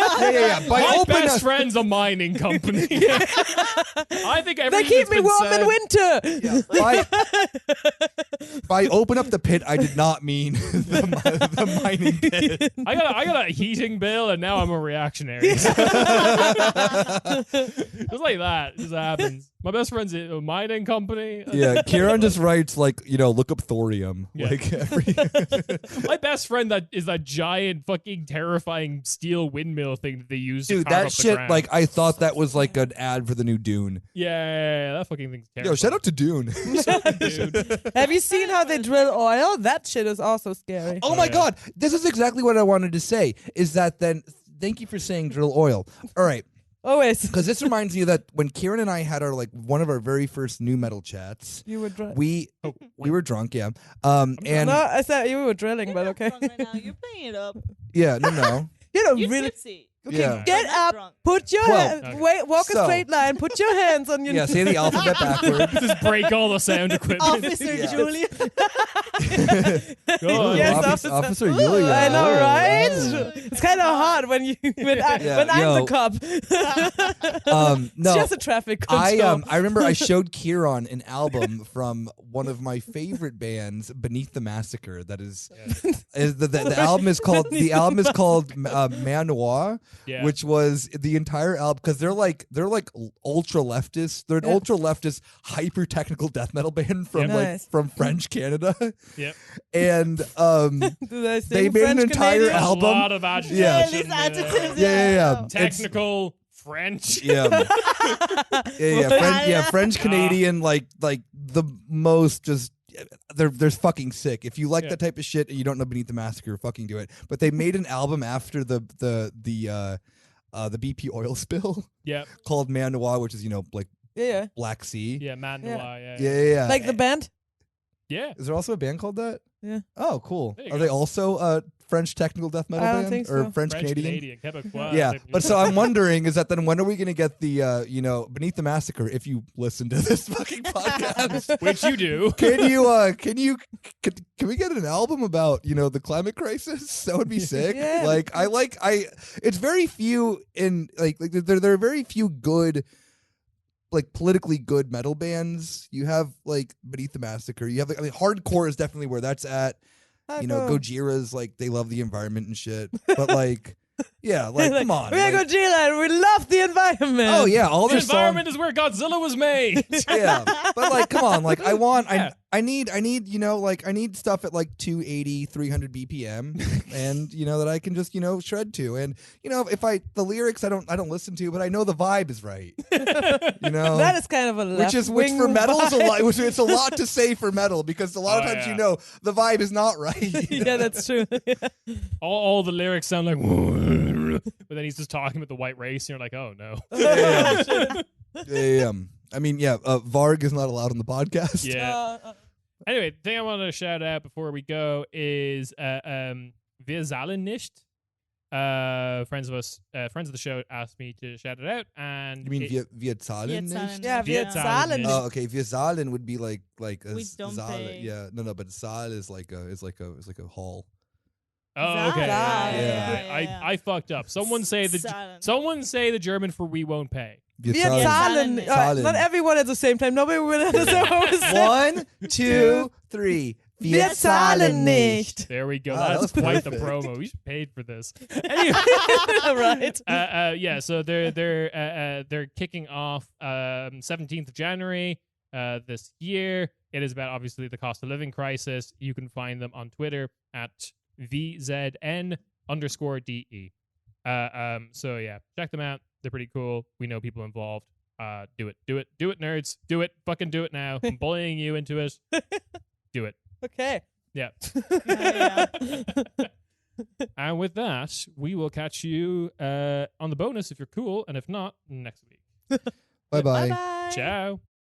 by My open best up friend's a mining company. I think They everything keep that's me been warm said, in winter. by open up the pit, I did not mean the mining pit. I got a heating bill, and now I'm a reactionary. Just like that, it just happens. My best friend's a mining company. Yeah, Kieran just writes look up thorium. Yeah. Like every My best friend that is that giant fucking terrifying steel windmill thing that they use to dude, carve that up the shit. ground. Like I thought that was like an ad for the new Dune. yeah, that fucking thing's terrifying. Yo, shout out to Dune. dude. Have you seen how they drill oil? That shit is also scary. Oh my yeah. god, this is exactly what I wanted to say. Is that then? Thank you for saying drill oil. All right, Always. because this reminds me that when Kieran and I had our one of our very first new metal chats, You were drilling. we were drunk, yeah. And No, I said you were drilling, You're but not okay. drunk right now. You're playing it up. yeah, no. You don't You're really. tipsy. Okay, Yeah. get You're not up, drunk. put your Well, hand, okay. wait, walk a So- straight line, put your hands on your Yeah, say the alphabet backwards. Just break all the sound equipment. Officer Yeah. Julia. God. Yes, Officer Yulia. I know, Oh, right? wow. It's kind of hard when you when I'm yo. the cop. It's No, just a traffic control. I remember I showed Kieran an album from one of my favorite bands, Beneath the Massacre. That is the album is called Manoir, Yeah. which was the entire album because they're like ultra leftist. They're an Yeah. ultra leftist, hyper technical death metal band from Yeah. Nice. from French Canada, Yep. and Do they they sing made an French entire Canadian? A album. lot of adjectives. Yeah. These in there. adjectives. Yeah. It's- Technical French. Yeah, French Yeah. Canadian, like the most just. They're fucking sick. If you like Yeah. that type of shit and you don't know Beneath the Massacre, fucking do it. But they made an album after the BP oil spill Yep. called Man Noir, which is like Yeah, Black Sea. Yeah, man. Yeah. Noir, Yeah. like the band. Yeah. Is there also a band called that? Yeah. Oh, cool. There you Are go. they also a French technical death metal I don't band think or so. French Canadian? Quebecois. Yeah, Like, but so I'm wondering is that then when are we gonna get the Beneath the Massacre? If you listen to this fucking podcast, which you do. can we get an album about the climate crisis? That would be sick. Yeah. It's very few in there are very few good politically good metal bands. You have Beneath the Massacre. You have hardcore is definitely where that's at. Gojira's they love the environment and shit. But yeah, come on. We're Gojira and we love the environment. Oh yeah, all The their environment is where Godzilla was made. yeah, but come on, Yeah. I need I need stuff at 280, 300 BPM, and that I can just shred to, and if the lyrics I don't listen to, but I know the vibe is right. That is kind of a which for metal is a lot. Which it's a lot to say for metal because a lot of Oh, times yeah. the vibe is not right. Yeah, that's true. all the lyrics sound like, but then he's just talking about the white race, and you're like, oh no. Yeah. I mean, Varg is not allowed on the podcast. Yeah. Anyway, the thing I want to shout out before we go is Wir zahlen nicht. Friends of the show asked me to shout it out, and You mean wir zahlen zahlen nicht? Yeah, Wir wir zahlen zahlen nicht. Oh, okay. Wir zahlen would be like a We don't Saal. pay. Yeah, no, but Saal is like a hall. Oh, okay. Yeah. I fucked up. Someone say the German for we won't pay. Wir Wir zahlen. zahlen. Zahlen. Not everyone at the same time. Nobody will understand. 1, 2, 3. Wir zahlen nicht. There we go. Wow, that That's was quite the perfect. promo. We should paid for this. Anyway, Right. yeah. So they're kicking off 17th of January this year. It is about obviously the cost of living crisis. You can find them on Twitter at VZN_DE. So yeah, check them out. They're pretty cool. We know people involved. Do it, nerds. Do it. Fucking do it now. I'm bullying you into it. Do it. Okay. Yeah. Yeah. And with that, we will catch you on the bonus if you're cool, and if not, next week. Bye bye. Bye-bye. Ciao.